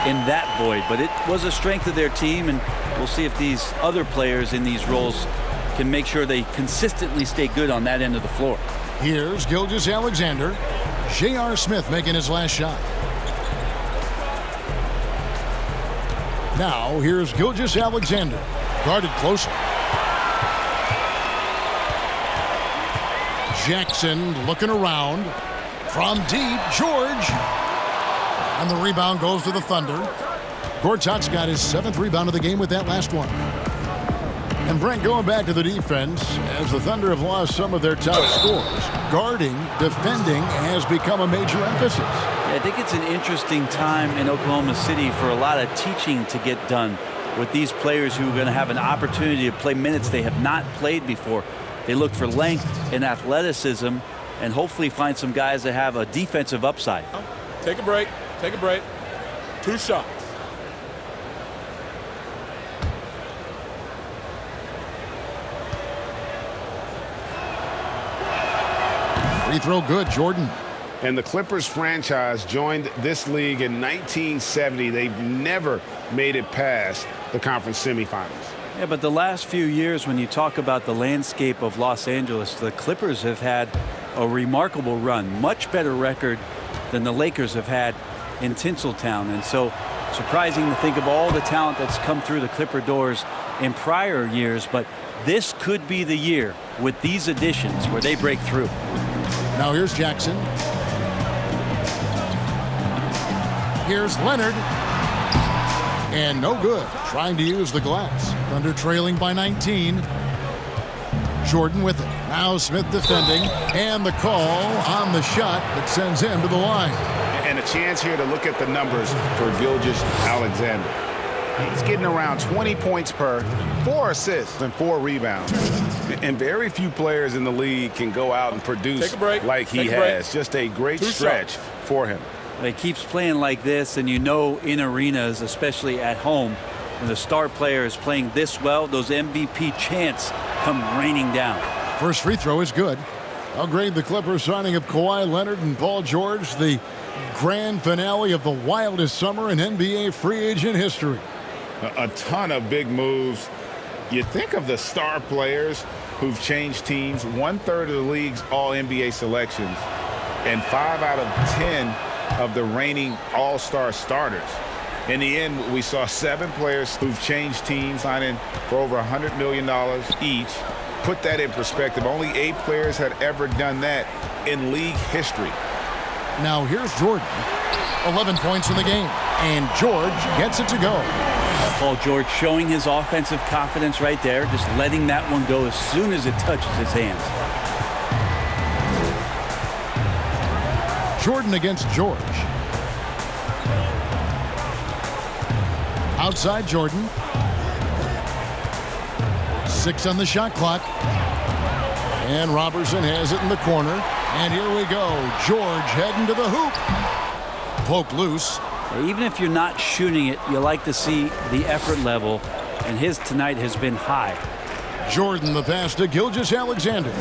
in that void. But it was a strength of their team, and we'll see if these other players in these roles can make sure they consistently stay good on that end of the floor. Here's Gilgeous-Alexander. J.R. Smith making his last shot. Now, here's Gilgeous-Alexander. Guarded closely. Jackson looking around. From deep, George. And the rebound goes to the Thunder. Gortat's got his 7th rebound of the game with that last one. And Brent, going back to the defense, as the Thunder have lost some of their top scorers, guarding, defending has become a major emphasis. I think it's an interesting time in Oklahoma City for a lot of teaching to get done with these players who are going to have an opportunity to play minutes they have not played before. They look for length and athleticism and hopefully find some guys that have a defensive upside. Take a break. Take a break. 2 shots. Free throw good, Jordan. And the Clippers franchise joined this league in 1970. They've never made it past the conference semifinals. Yeah, but the last few years, when you talk about the landscape of Los Angeles, the Clippers have had a remarkable run, much better record than the Lakers have had in Tinseltown. And so surprising to think of all the talent that's come through the Clipper doors in prior years, but this could be the year with these additions where they break through. Now here's Jackson. Here's Leonard. And no good. Trying to use the glass. Thunder trailing by 19. Jordan with it. Now Smith defending. And the call on the shot that sends him to the line. And a chance here to look at the numbers for Gilgeous-Alexander. He's getting around 20 points per, 4 assists, and 4 rebounds. And very few players in the league can go out and produce like he has. Just a great stretch for him. He keeps playing like this, and you know in arenas, especially at home, when the star player is playing this well, those MVP chants come raining down. First free throw is good. I'll grade the Clippers signing of Kawhi Leonard and Paul George, the grand finale of the wildest summer in NBA free agent history. A ton of big moves. You think of the star players who've changed teams, 1/3 of the league's all-NBA selections, and 5 out of 10 of the reigning all-star starters. In the end, we saw 7 players who've changed teams, signing for over $100 million each. Put that in perspective, only 8 players had ever done that in league history. Now here's Jordan. 11 points in the game, and George gets it to go. Paul George showing his offensive confidence right there, just letting that one go as soon as it touches his hands. Jordan against George. Outside Jordan. 6 on the shot clock. And Robertson has it in the corner. And here we go. George heading to the hoop. Poke loose. Even if you're not shooting it, you like to see the effort level, and his tonight has been high. Jordan the pass to Gilgeous-Alexander.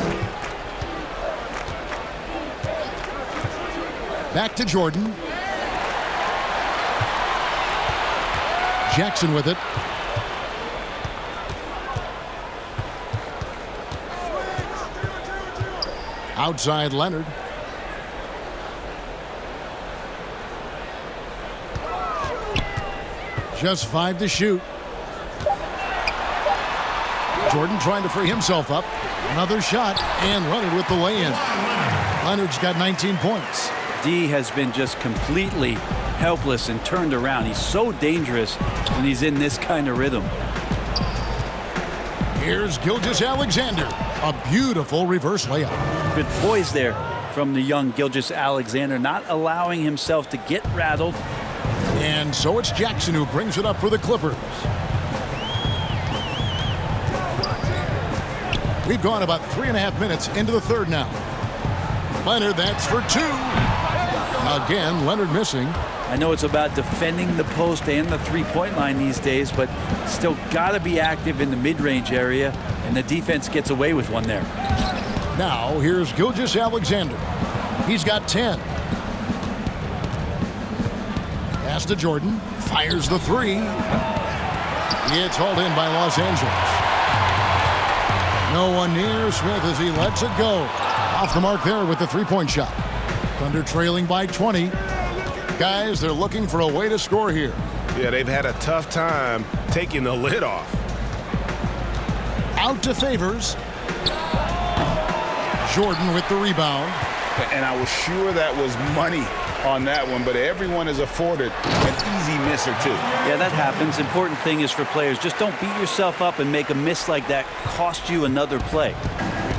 Back to Jordan. Jackson with it. Outside Leonard. Just 5 to shoot. Jordan trying to free himself up. Another shot, and Leonard with the lay-in. Leonard's got 19 points. D has been just completely helpless and turned around. He's so dangerous when he's in this kind of rhythm. Here's Gilgeous-Alexander. A beautiful reverse layup. Good poise there from the young Gilgeous-Alexander, not allowing himself to get rattled. And so it's Jackson who brings it up for the Clippers. We've gone about 3.5 minutes into the third now. Leonard, that's for 2. Again, Leonard missing. I know it's about defending the post and the three-point line these days, but still got to be active in the mid-range area, and the defense gets away with one there. Now, here's Gilgeous-Alexander. He's got 10. Pass to Jordan. Fires the 3. It's hauled in by Los Angeles. No one near Smith as he lets it go. Off the mark there with the three-point shot. Thunder trailing by 20. Guys, they're looking for a way to score here. Yeah, they've had a tough time taking the lid off. Out to Favors. Jordan with the rebound. And I was sure that was money on that one, but everyone is afforded an easy miss or 2. Yeah, that happens. Important thing is for players, just don't beat yourself up and make a miss like that cost you another play.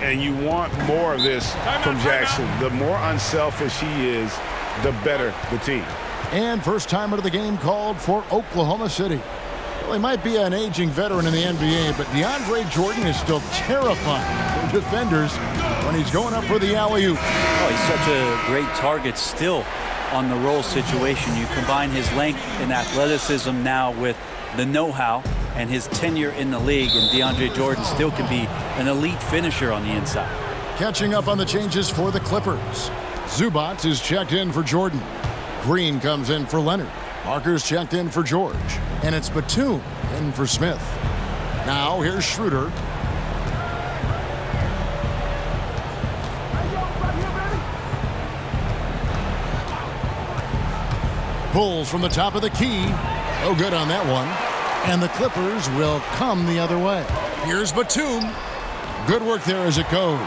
And you want more of this from Jackson. The more unselfish he is, the better the team. And first time out of the game called for Oklahoma City. Well, he might be an aging veteran in the NBA, but DeAndre Jordan is still terrifying for defenders when he's going up for the alley-oop. Oh, he's such a great target still on the roll situation. You combine his length and athleticism now with the know-how and his tenure in the league, and DeAndre Jordan still can be an elite finisher on the inside. Catching up on the changes for the Clippers. Zubac is checked in for Jordan. Green comes in for Leonard. Parker's checked in for George. And it's Batum in for Smith. Now here's Schroeder. Pulls from the top of the key. Oh, good on that one. And the Clippers will come the other way. Here's Batum. Good work there as it goes.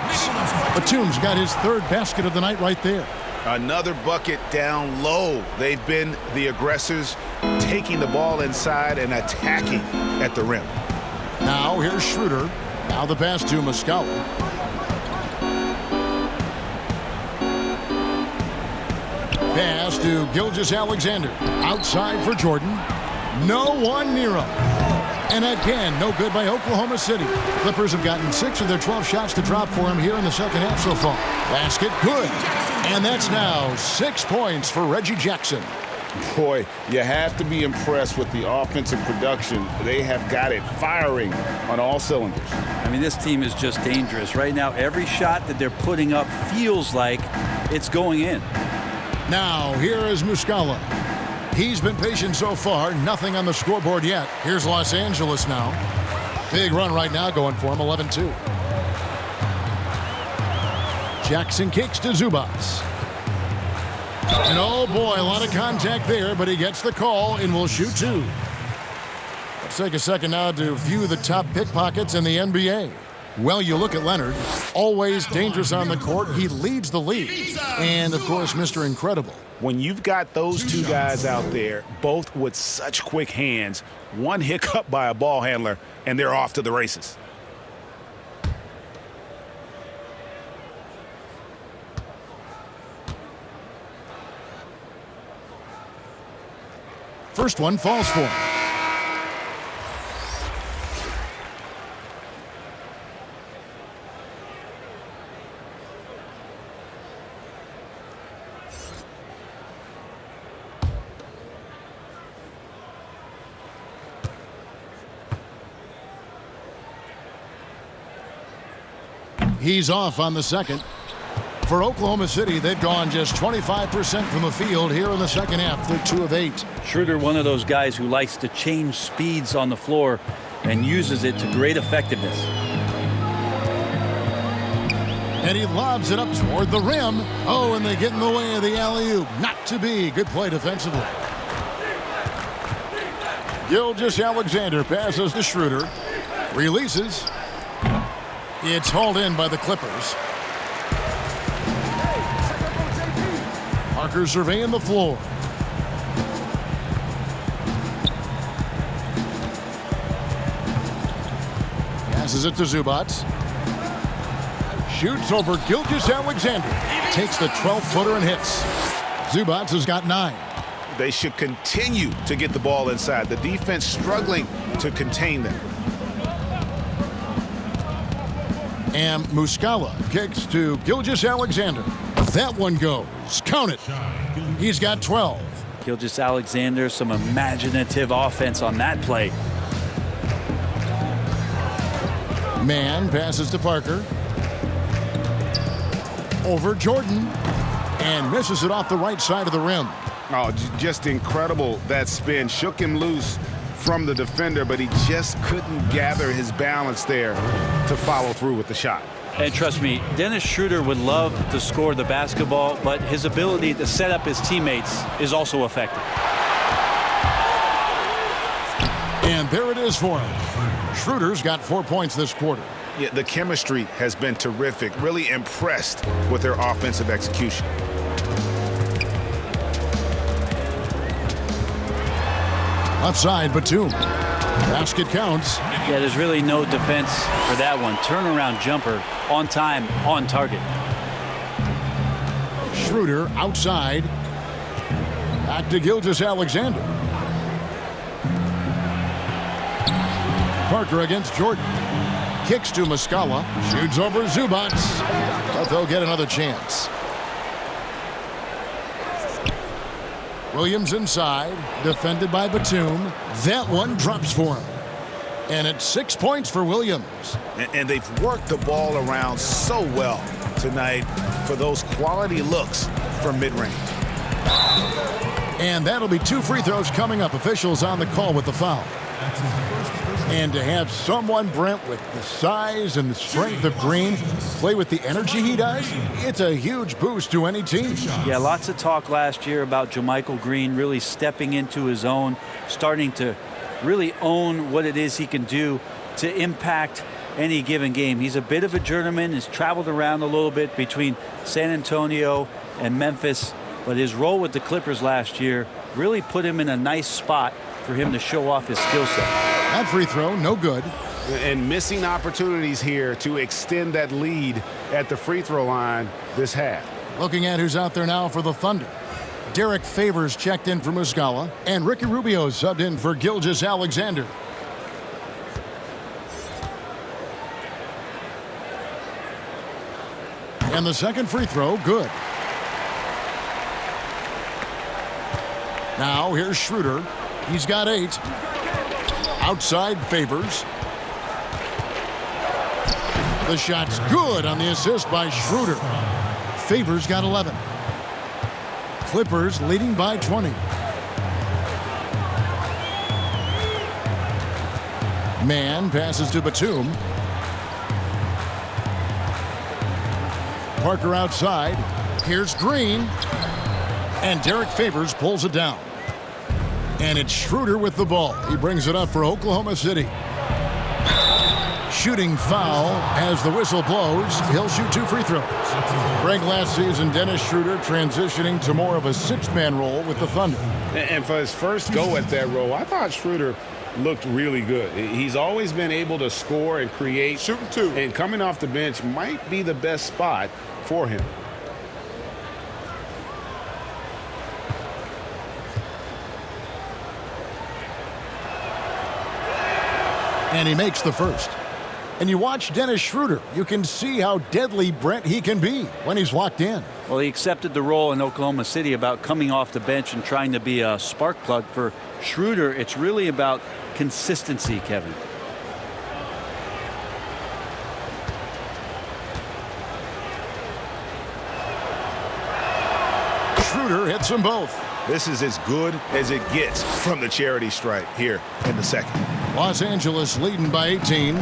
Batum's got his 3rd basket of the night right there. Another bucket down low. They've been the aggressors, taking the ball inside and attacking at the rim. Now here's Schroeder. Now the pass to Muscala. Pass to Gilgeous-Alexander. Outside for Jordan. No one near him. And again, no good by Oklahoma City. Clippers have gotten 6 of their 12 shots to drop for him here in the second half so far. Basket good. And that's now 6 points for Reggie Jackson. Boy, you have to be impressed with the offensive production. They have got it firing on all cylinders. I mean, this team is just dangerous. Right now, every shot that they're putting up feels like it's going in. Now, here is Muscala. He's been patient so far. Nothing on the scoreboard yet. Here's Los Angeles now. Big run right now going for him, 11-2. Jackson kicks to Zubac. And oh boy, a lot of contact there, but he gets the call and will shoot 2. Let's take a second now to view the top pickpockets in the NBA. Well, you look at Leonard, always dangerous on the court. He leads the league. And, of course, Mr. Incredible. When you've got those 2 guys out there, both with such quick hands, one hiccup by a ball handler, and they're off to the races. First one falls for him. He's off on the second. For Oklahoma City, they've gone just 25% from the field here in the second half. They're 2 of 8. Schroeder, one of those guys who likes to change speeds on the floor and uses it to great effectiveness. And he lobs it up toward the rim. Oh, and they get in the way of the alley-oop. Not to be. Good play defensively. Gilgeous-Alexander passes to Schroeder. Releases. It's hauled in by the Clippers. Parker surveying the floor. Passes it to Zubac. Shoots over Gilgeous-Alexander. Takes the 12-footer and hits. Zubac has got 9. They should continue to get the ball inside. The defense struggling to contain them. And Muscala kicks to Gilgeous-Alexander. That one goes. Count it. He's got 12. Gilgeous-Alexander, some imaginative offense on that play. Mann passes to Parker. Over Jordan. And misses it off the right side of the rim. Oh, just incredible. That spin shook him loose from the defender, but he just couldn't gather his balance there to follow through with the shot. And trust me, Dennis Schroeder would love to score the basketball, but his ability to set up his teammates is also effective. And there it is for him. Schroeder's got 4 points this quarter. Yeah, the chemistry has been terrific. Really impressed with their offensive execution. Outside, Batum. Basket counts. Yeah, there's really no defense for that one. Turnaround jumper, on time, on target. Schroeder outside. Back to Gilgeous-Alexander. Parker against Jordan. Kicks to Muscala. Shoots over Zubac. But they'll get another chance. Williams inside, defended by Batum. That one drops for him. And it's 6 points for Williams. And they've worked the ball around so well tonight for those quality looks from mid-range. And that'll be 2 free throws coming up. Officials on the call with the foul. And to have someone, Brent, with the size and the strength of Green play with the energy he does, it's a huge boost to any team. Yeah, lots of talk last year about JaMychal Green really stepping into his own, starting to really own what it is he can do to impact any given game. He's a bit of a journeyman, has traveled around a little bit between San Antonio and Memphis, but his role with the Clippers last year really put him in a nice spot for him to show off his skill set. That free throw, no good. And missing opportunities here to extend that lead at the free throw line this half. Looking at who's out there now for the Thunder. Derek Favors checked in for Muscala, and Ricky Rubio subbed in for Gilgeous-Alexander. And the second free throw, good. Now here's Schroeder. He's got 8. Outside Favors. The shot's good on the assist by Schroeder. Favors got 11. Clippers leading by 20. Mann passes to Batum. Parker outside. Here's Green. And Derek Favors pulls it down. And it's Schroeder with the ball. He brings it up for Oklahoma City. Shooting foul as the whistle blows. He'll shoot 2 free throws. Greg, last season, Dennis Schroeder transitioning to more of a 6-man role with the Thunder. And for his first go at that role, I thought Schroeder looked really good. He's always been able to score and create. Shooting 2. And coming off the bench might be the best spot for him. And he makes the first. And you watch Dennis Schroeder, you can see how deadly, Brent, he can be when he's locked in. Well, he accepted the role in Oklahoma City about coming off the bench and trying to be a spark plug. For Schroeder, it's really about consistency, Kevin. Schroeder hits them both. This is as good as it gets from the charity stripe here in the second. Los Angeles leading by 18.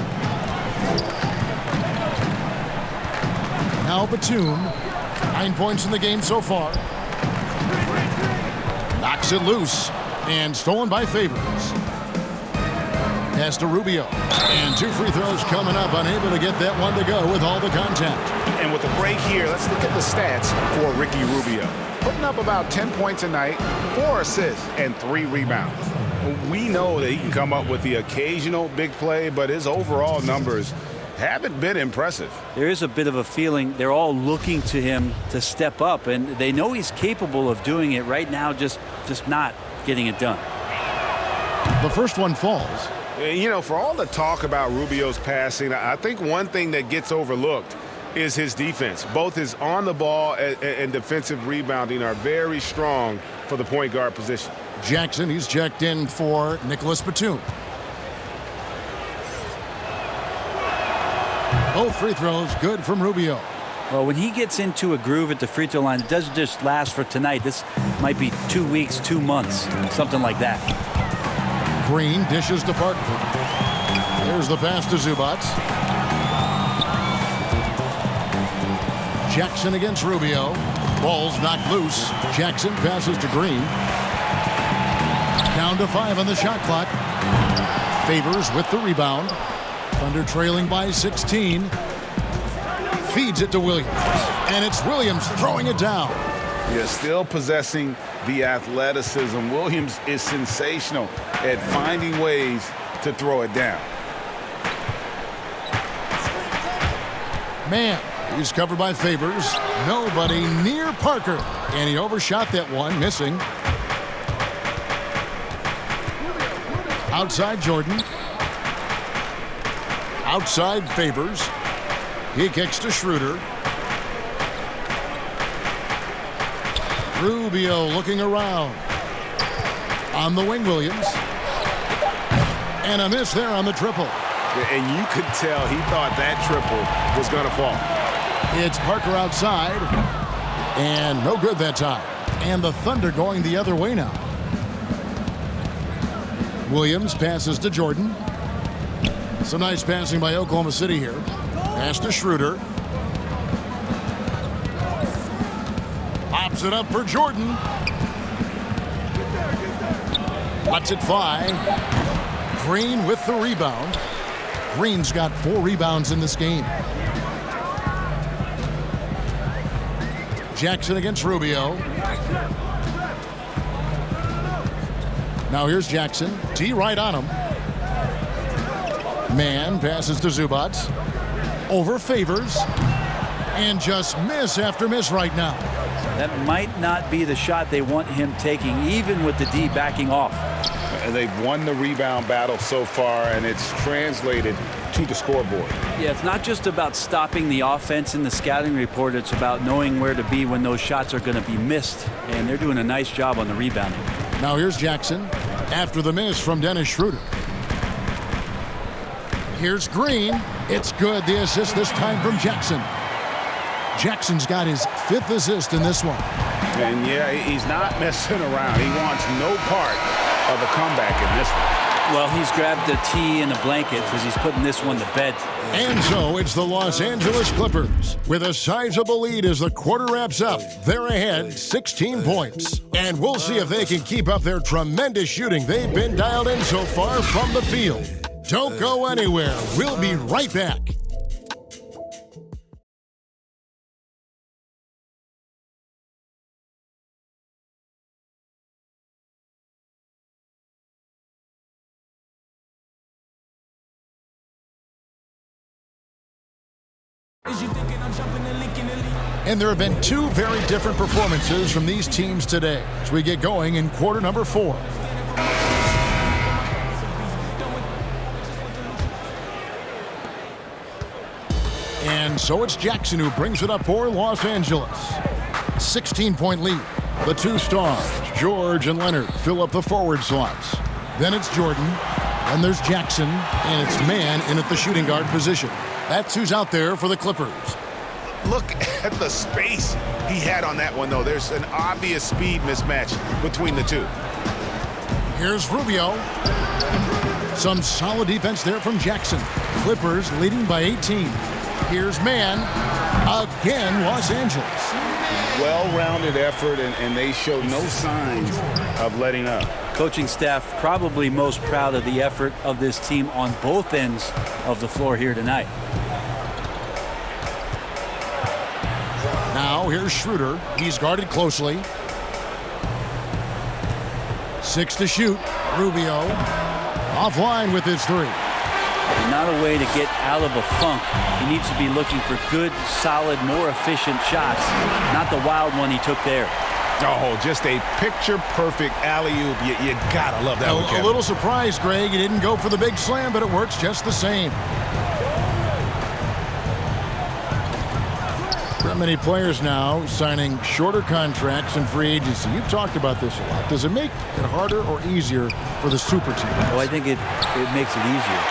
Now Batum. 9 points in the game so far. Knocks it loose. And stolen by Favors. Pass to Rubio. And 2 free throws coming up. Unable to get that one to go with all the contact. And with the break here, let's look at the stats for Ricky Rubio. Putting up about 10 points a night, 4 assists, and 3 rebounds. We know that he can come up with the occasional big play, but his overall numbers haven't been impressive. There is a bit of a feeling they're all looking to him to step up, and they know he's capable of doing it right now, just not getting it done. The first one falls. You know, for all the talk about Rubio's passing, I think one thing that gets overlooked is his defense. Both his on the ball and defensive rebounding are very strong for the point guard position. Jackson, he's checked in for Nicholas Batum. Both free throws good from Rubio. Well, when he gets into a groove at the free throw line, it doesn't just last for tonight. This might be 2 weeks, 2 months, something like that. Green dishes to Parker. There's the pass to Zubac. Jackson against Rubio. Ball's knocked loose. Jackson passes to Green. Down to 5 on the shot clock. Favors with the rebound. Thunder trailing by 16. Feeds it to Williams. And it's Williams throwing it down. Yeah, still possessing the athleticism. Williams is sensational at finding ways to throw it down. Man, he's covered by Favors. Nobody near Parker. And he overshot that one, missing. Outside Jordan. Outside Favors. He kicks to Schroeder. Rubio looking around. On the wing, Williams. And a miss there on the triple. And you could tell he thought that triple was going to fall. It's Parker outside. And no good that time. And the Thunder going the other way now. Williams passes to Jordan. Some nice passing by Oklahoma City here. Pass to Schroeder. Pops it up for Jordan. Lets it fly. Green with the rebound. Green's got 4 rebounds in this game. Jackson against Rubio. Now here's Jackson. T right on him. Man passes to Zubac. Over Favors. And just miss after miss right now. That might not be the shot they want him taking, even with the D backing off. They've won the rebound battle so far, and it's translated to the scoreboard. Yeah, it's not just about stopping the offense in the scouting report. It's about knowing where to be when those shots are going to be missed. And they're doing a nice job on the rebounding. Now here's Jackson after the miss from Dennis Schroeder. Here's Green. It's good. The assist this time from Jackson. Jackson's got his 5th assist in this one. And yeah, he's not messing around. He wants no part of a comeback in this one. Well, he's grabbed a tee and a blanket because he's putting this one to bed. And so it's the Los Angeles Clippers with a sizable lead as the quarter wraps up. They're ahead 16 points. And we'll see if they can keep up their tremendous shooting they've been dialed in so far from the field. Don't go anywhere. We'll be right back. And there have been 2 very different performances from these teams today as we get going in quarter number 4. And so it's Jackson who brings it up for Los Angeles. 16-point lead. The 2 stars, George and Leonard, fill up the forward slots. Then it's Jordan. Then there's Jackson. And it's Man in at the shooting guard position. That's who's out there for the Clippers. Look at the space he had on that one, though. There's an obvious speed mismatch between the two. Here's Rubio. Some solid defense there from Jackson. Clippers leading by 18. Here's Man. Again, Los Angeles. Well-rounded effort, and they show no signs of letting up. coaching staff probably most proud of the effort of this team on both ends of the floor here tonight. Now here's Schroeder. He's guarded closely. 6 to shoot. Rubio offline with his 3. Not a way to get out of a funk. He needs to be looking for good, solid, more efficient shots, not the wild one he took there. Oh, just a picture-perfect alley-oop. You gotta love that one, Kevin. A little surprised, Greg. He didn't go for the big slam, but it works just the same. Many players now signing shorter contracts in free agency. You've talked about this a lot. Does it make it harder or easier for the super teams? Well, I think it makes it easier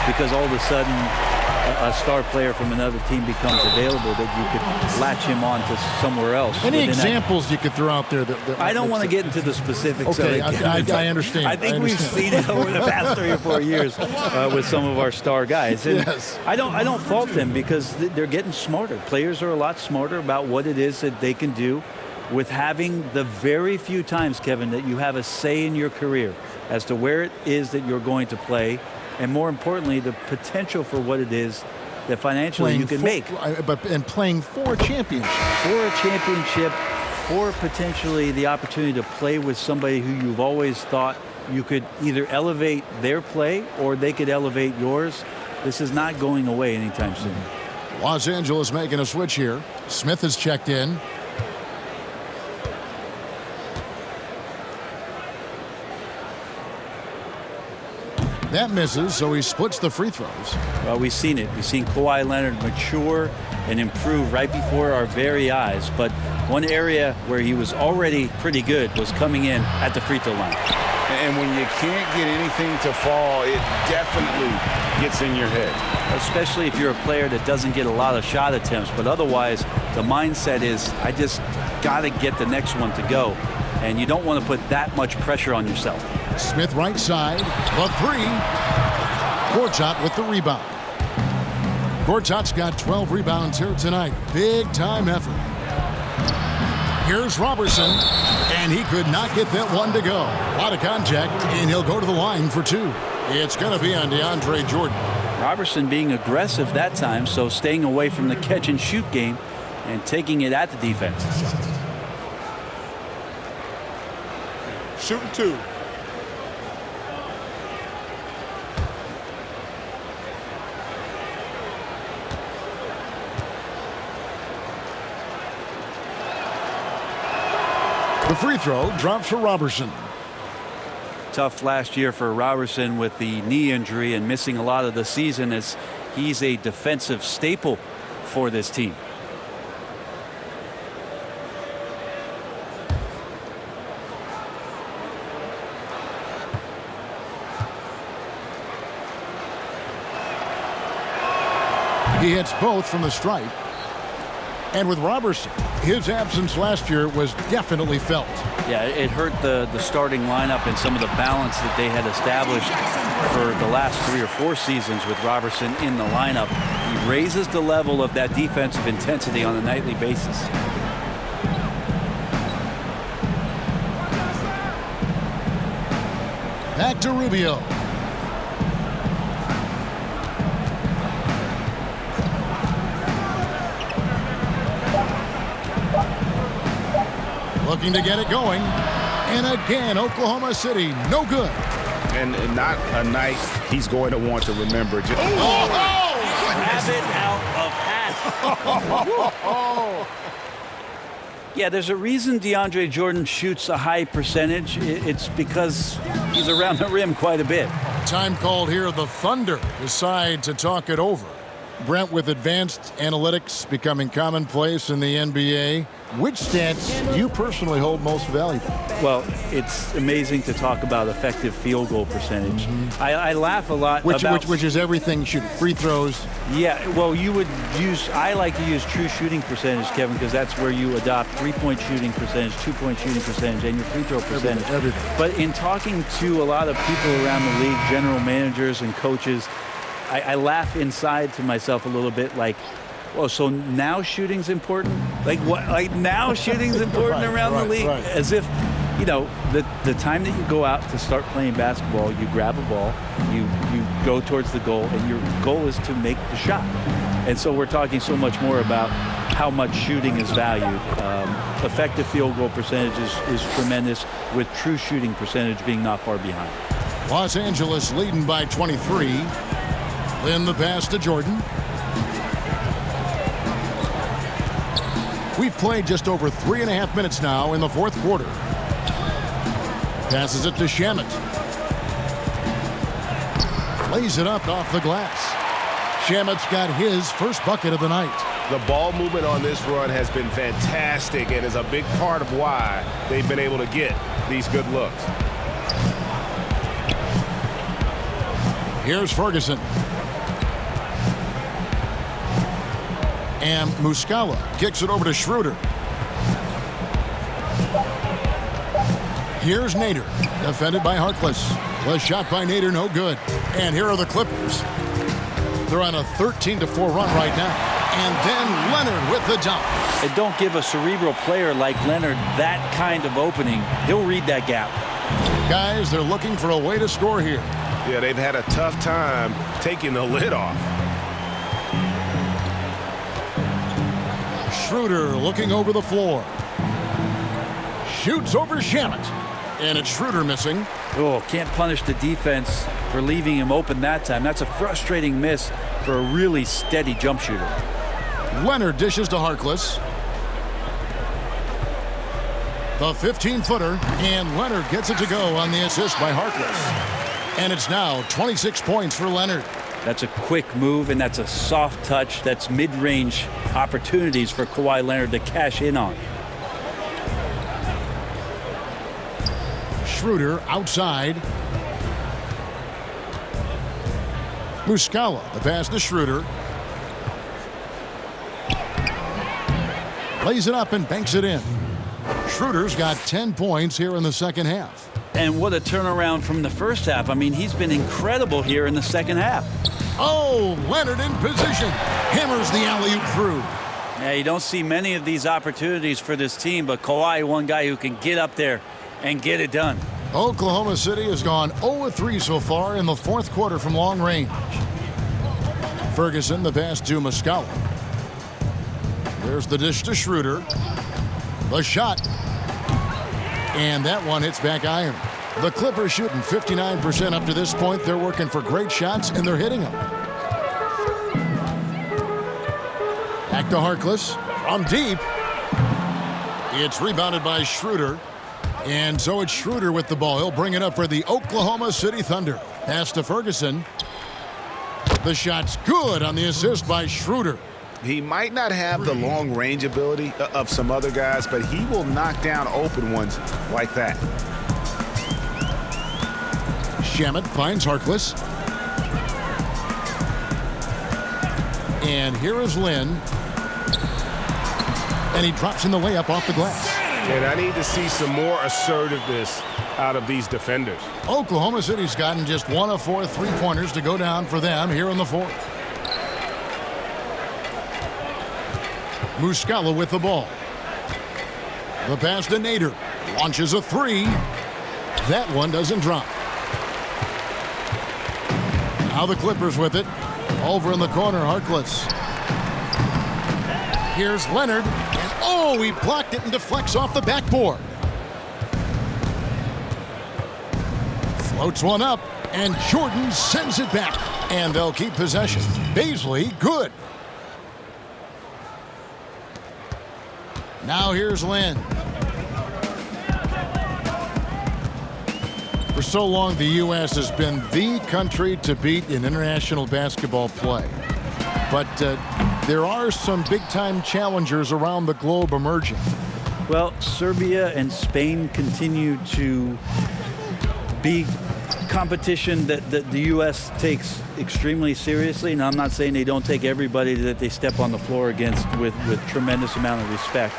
because all of a sudden a star player from another team becomes available that you could latch him on to somewhere else. Any examples you could throw out there? That I don't want to get into the specifics. Okay, of it. I understand. I think we've seen it over the past 3 or 4 years with some of our star guys. And yes. I don't fault them because they're getting smarter. Players are a lot smarter about what it is that they can do with having the very few times, Kevin, that you have a say in your career as to where it is that you're going to play. And more importantly, the potential for what it is that financially you can make. And playing for a championship. For a championship, for potentially the opportunity to play with somebody who you've always thought you could either elevate their play or they could elevate yours. This is not going away anytime soon. Los Angeles making a switch here. Smith has checked in. That misses, so he splits the free throws. Well, we've seen it. We've seen Kawhi Leonard mature and improve right before our very eyes. But one area where he was already pretty good was coming in at the free throw line. And when you can't get anything to fall, it definitely gets in your head. Especially if you're a player that doesn't get a lot of shot attempts. But otherwise, the mindset is, I just got to get the next one to go. And you don't want to put that much pressure on yourself. Smith right side, the 3. Gortat with the rebound. Gortat's got 12 rebounds here tonight. Big time effort. Here's Robertson, and he could not get that one to go. A lot of contact, and he'll go to the line for 2. It's going to be on DeAndre Jordan. Robertson being aggressive that time, so staying away from the catch and shoot game and taking it at the defense. Shooting 2. The free throw drops for Robertson. Tough last year for Robertson with the knee injury and missing a lot of the season, as he's a defensive staple for this team. He hits both from the stripe. And with Robertson, his absence last year was definitely felt. Yeah, it hurt the starting lineup and some of the balance that they had established for the last 3 or 4 seasons with Robertson in the lineup. He raises the level of that defensive intensity on a nightly basis. Back to Rubio. Looking to get it going. And again, Oklahoma City, no good. And not a night he's going to want to remember. Grab it out of hat. Yeah, there's a reason DeAndre Jordan shoots a high percentage. It's because he's around the rim quite a bit. Time called here. The Thunder decide to talk it over. Brent, with advanced analytics becoming commonplace in the NBA, which stats do you personally hold most valuable? Well, it's amazing to talk about effective field goal percentage. I laugh a lot about... Which is everything shooting, free throws. Yeah, well, I like to use true shooting percentage, Kevin, because that's where you adopt 3-point shooting percentage, 2-point shooting percentage, and your free throw percentage. Everything. But in talking to a lot of people around the league, general managers and coaches, I laugh inside to myself a little bit like, oh, so now shooting's important? Like what? Like now shooting's important around the league? Right. As if you know, the time that you go out to start playing basketball, you grab a ball, you go towards the goal, and your goal is to make the shot. And so we're talking so much more about how much shooting is valued. Effective field goal percentage is tremendous, with true shooting percentage being not far behind. Los Angeles leading by 23. Lynn the pass to Jordan. We've played just over 3.5 minutes now in the fourth quarter. Passes it to Shamet. Lays it up off the glass. Shamet's got his first bucket of the night. The ball movement on this run has been fantastic and is a big part of why they've been able to get these good looks. Here's Ferguson. And Muscala kicks it over to Schroeder. Here's Nader, defended by Harkless. The shot by Nader, no good. And here are the Clippers. They're on a 13-4 run right now. And then Leonard with the dunk. And don't give a cerebral player like Leonard that kind of opening. He'll read that gap. Guys, they're looking for a way to score here. Yeah, they've had a tough time taking the lid off. Schroeder looking over the floor. Shoots over Shamet. And it's Schroeder missing. Oh, can't punish the defense for leaving him open that time. That's a frustrating miss for a really steady jump shooter. Leonard dishes to Harkless. The 15-footer, and Leonard gets it to go on the assist by Harkless. And it's now 26 points for Leonard. That's a quick move, and that's a soft touch. That's mid-range opportunities for Kawhi Leonard to cash in on. Schroeder outside. Muscala, the pass to Schroeder. Lays it up and banks it in. Schroeder's got 10 points here in the second half. And what a turnaround from the first half. I mean, he's been incredible here in the second half. Oh, Leonard in position. Hammers the alley-oop through. Yeah, you don't see many of these opportunities for this team, but Kawhi, one guy who can get up there and get it done. Oklahoma City has gone 0-3 so far in the fourth quarter from long range. Ferguson, the pass to Muscala. There's the dish to Schroeder. The shot. And that one hits back iron. The Clippers shooting 59% up to this point. They're working for great shots, and they're hitting them. Back to Harkless. From deep. It's rebounded by Schroeder. And so it's Schroeder with the ball. He'll bring it up for the Oklahoma City Thunder. Pass to Ferguson. The shot's good on the assist by Schroeder. He might not have the long range ability of some other guys, but he will knock down open ones like that. Shamet finds Harkless. And here is Lynn. And he drops in the layup off the glass. And I need to see some more assertiveness out of these defenders. Oklahoma City's gotten just 1 of 4 3-pointers to go down for them here in the fourth. Muscala with the ball. The pass to Nader. Launches a 3. That one doesn't drop. Now the Clippers with it. Over in the corner, Harkless. Here's Leonard. And oh, he blocked it and deflects off the backboard. Floats one up, and Jordan sends it back. And they'll keep possession. Baisley, good. Now here's Lynn. For so long, the U.S. has been the country to beat in international basketball play. But there are some big-time challengers around the globe emerging. Well, Serbia and Spain continue to be competition that the U.S. takes extremely seriously. And I'm not saying they don't take everybody that they step on the floor against with tremendous amount of respect.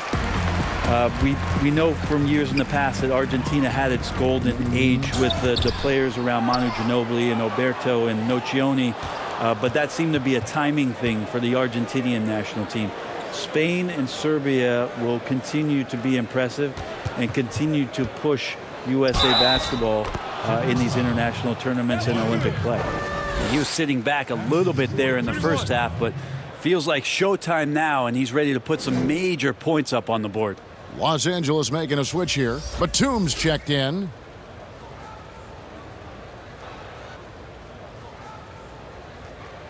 We know from years in the past that Argentina had its golden age with the players around Manu Ginobili and Oberto and Nocioni, but that seemed to be a timing thing for the Argentinian national team. Spain and Serbia will continue to be impressive. and continue to push USA basketball in these international tournaments and Olympic play. He was sitting back a little bit there in the first half, but feels like showtime now, and he's ready to put some major points up on the board. Los Angeles making a switch here. Batum's checked in.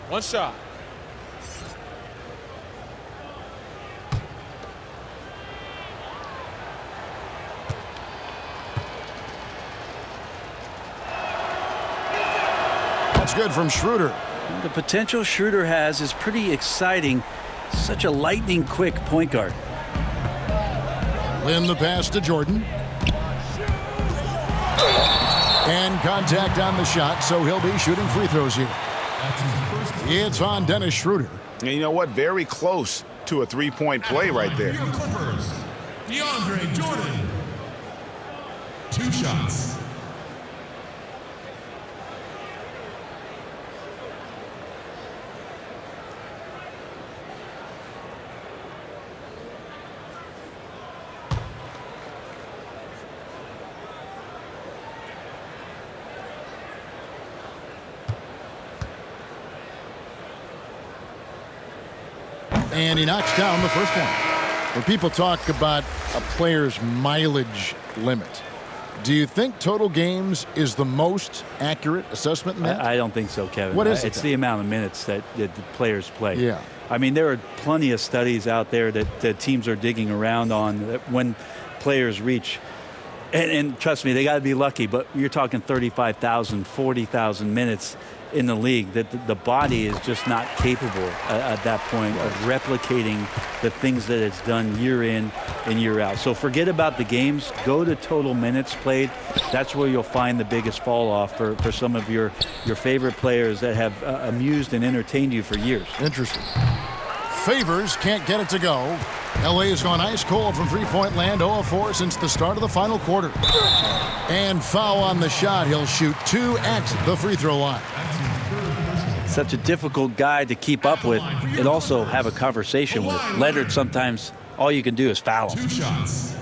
One shot. That's good from Schroeder. The potential Schroeder has is pretty exciting. Such a lightning quick point guard. Lin the pass to Jordan. And contact on the shot, so he'll be shooting free throws here. It's on Dennis Schroeder. And you know what? Very close to a three-point play right there. DeAndre Jordan. 2 shots. And he knocks down the first one. When people talk about a player's mileage limit, do you think total games is the most accurate assessment in that? I don't think so, Kevin. What is it? It's the amount of minutes that the players play. Yeah. I mean, there are plenty of studies out there that teams are digging around on that when players reach. And trust me, they got to be lucky, but you're talking 35,000, 40,000 minutes in the league, that the body is just not capable at that point of replicating the things that it's done year in and year out. So forget about the games. Go to total minutes played. That's where you'll find the biggest fall off for some of your favorite players that have amused and entertained you for years. Interesting. Favors can't get it to go. LA has gone ice cold from three-point land, 0-4 since the start of the final quarter. And foul on the shot. He'll shoot 2 at the free throw line. Such a difficult guy to keep up with and also have a conversation with. Leonard, sometimes all you can do is foul him. 2 shots.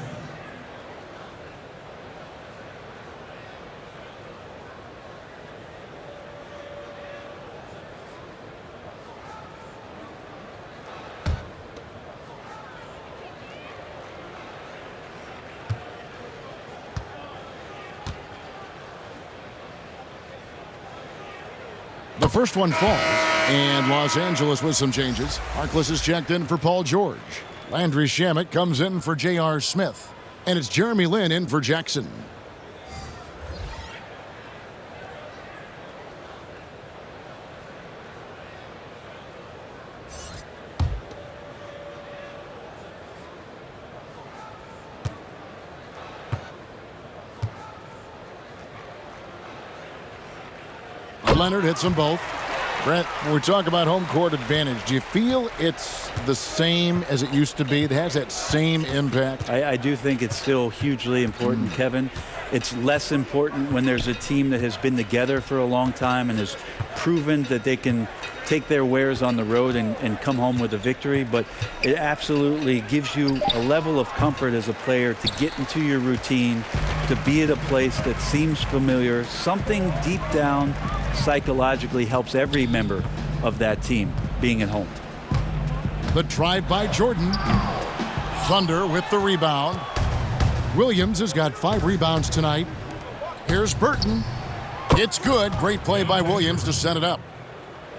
The first one falls, and Los Angeles with some changes. Harkless is checked in for Paul George. Landry Shamet comes in for J.R. Smith. And it's Jeremy Lin in for Jackson. Leonard hits them both. Brent, when we talk about home court advantage, do you feel it's the same as it used to be? It has that same impact? I do think it's still hugely important, Kevin. It's less important when there's a team that has been together for a long time and has proven that they can take their wares on the road and come home with a victory. But it absolutely gives you a level of comfort as a player to get into your routine, to be at a place that seems familiar. Something deep down psychologically helps every member of that team being at home. The drive by Jordan. Thunder with the rebound. Williams has got 5 rebounds tonight. Here's Burton. It's good. Great play by Williams to set it up.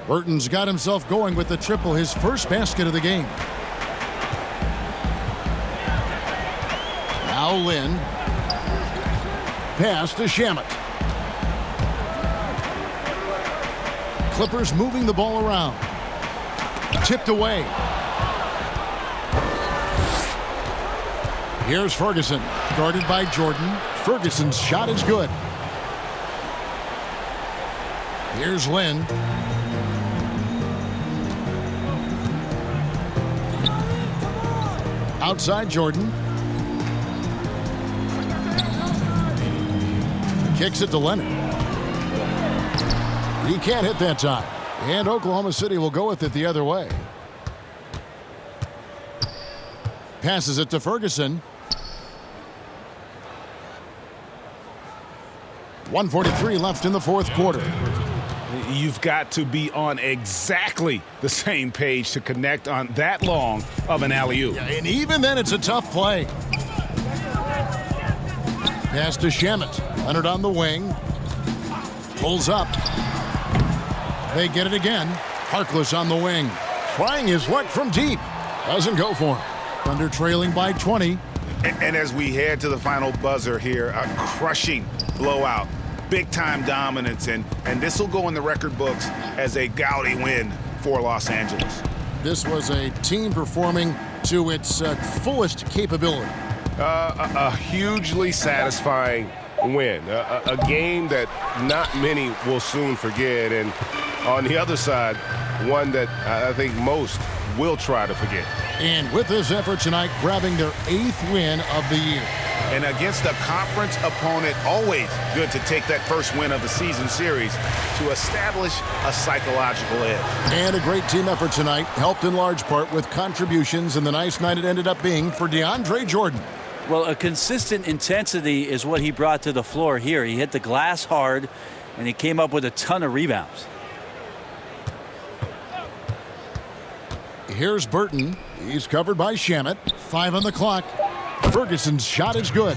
Burton's got himself going with the triple, his first basket of the game. Now Lin. Pass to Shamet. Clippers moving the ball around. Tipped away. Here's Ferguson, guarded by Jordan. Ferguson's shot is good. Here's Lin. Outside Jordan. Kicks it to Leonard. He can't hit that time. And Oklahoma City will go with it the other way. Passes it to Ferguson. 1:43 left in the fourth quarter. You've got to be on exactly the same page to connect on that long of an alley-oop. Yeah, and even then, it's a tough play. Pass to Shamet. Leonard on the wing. Pulls up. They get it again. Harkless on the wing. Trying his luck from deep. Doesn't go for him. Thunder trailing by 20. And as we head to the final buzzer here, a crushing blowout. Big-time dominance, and this will go in the record books as a gaudy win for Los Angeles. This was a team performing to its fullest capability. A hugely satisfying win. A game that not many will soon forget. And on the other side, one that I think most will try to forget. And with this effort tonight, grabbing their 8th win of the year. And against a conference opponent, always good to take that first win of the season series to establish a psychological edge. And a great team effort tonight, helped in large part with contributions, and the nice night it ended up being for DeAndre Jordan. Well, a consistent intensity is what he brought to the floor here. He hit the glass hard, and he came up with a ton of rebounds. Here's Burton. He's covered by Shamet. 5 on the clock. Ferguson's shot is good.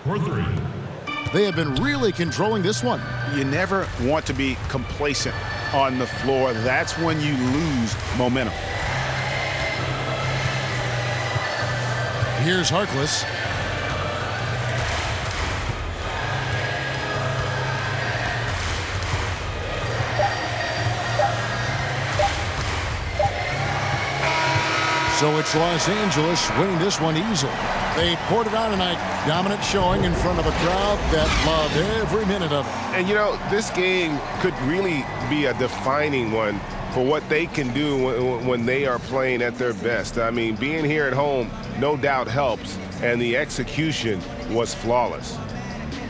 For 3. They have been really controlling this one. You never want to be complacent on the floor. That's when you lose momentum. Here's Harkless. So it's Los Angeles winning this one easily. They poured it on tonight. Dominant showing in front of a crowd that loved every minute of it. And, you know, this game could really be a defining one for what they can do when they are playing at their best. I mean, being here at home no doubt helps, and the execution was flawless.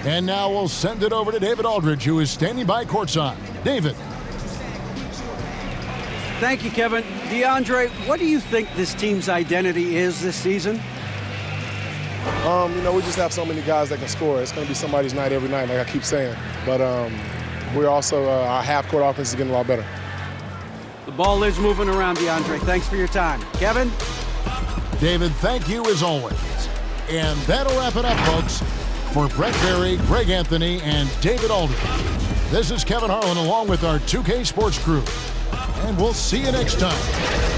And now we'll send it over to David Aldridge, who is standing by courtside. David. Thank you, Kevin. DeAndre, what do you think this team's identity is this season? You know, we just have so many guys that can score. It's going to be somebody's night every night, like I keep saying. But we're also, our half-court offense is getting a lot better. The ball is moving around, DeAndre. Thanks for your time. Kevin? David, thank you as always. And that'll wrap it up, folks. For Brent Barry, Greg Anthony, and David Aldridge, this is Kevin Harlan along with our 2K Sports crew. And we'll see you next time.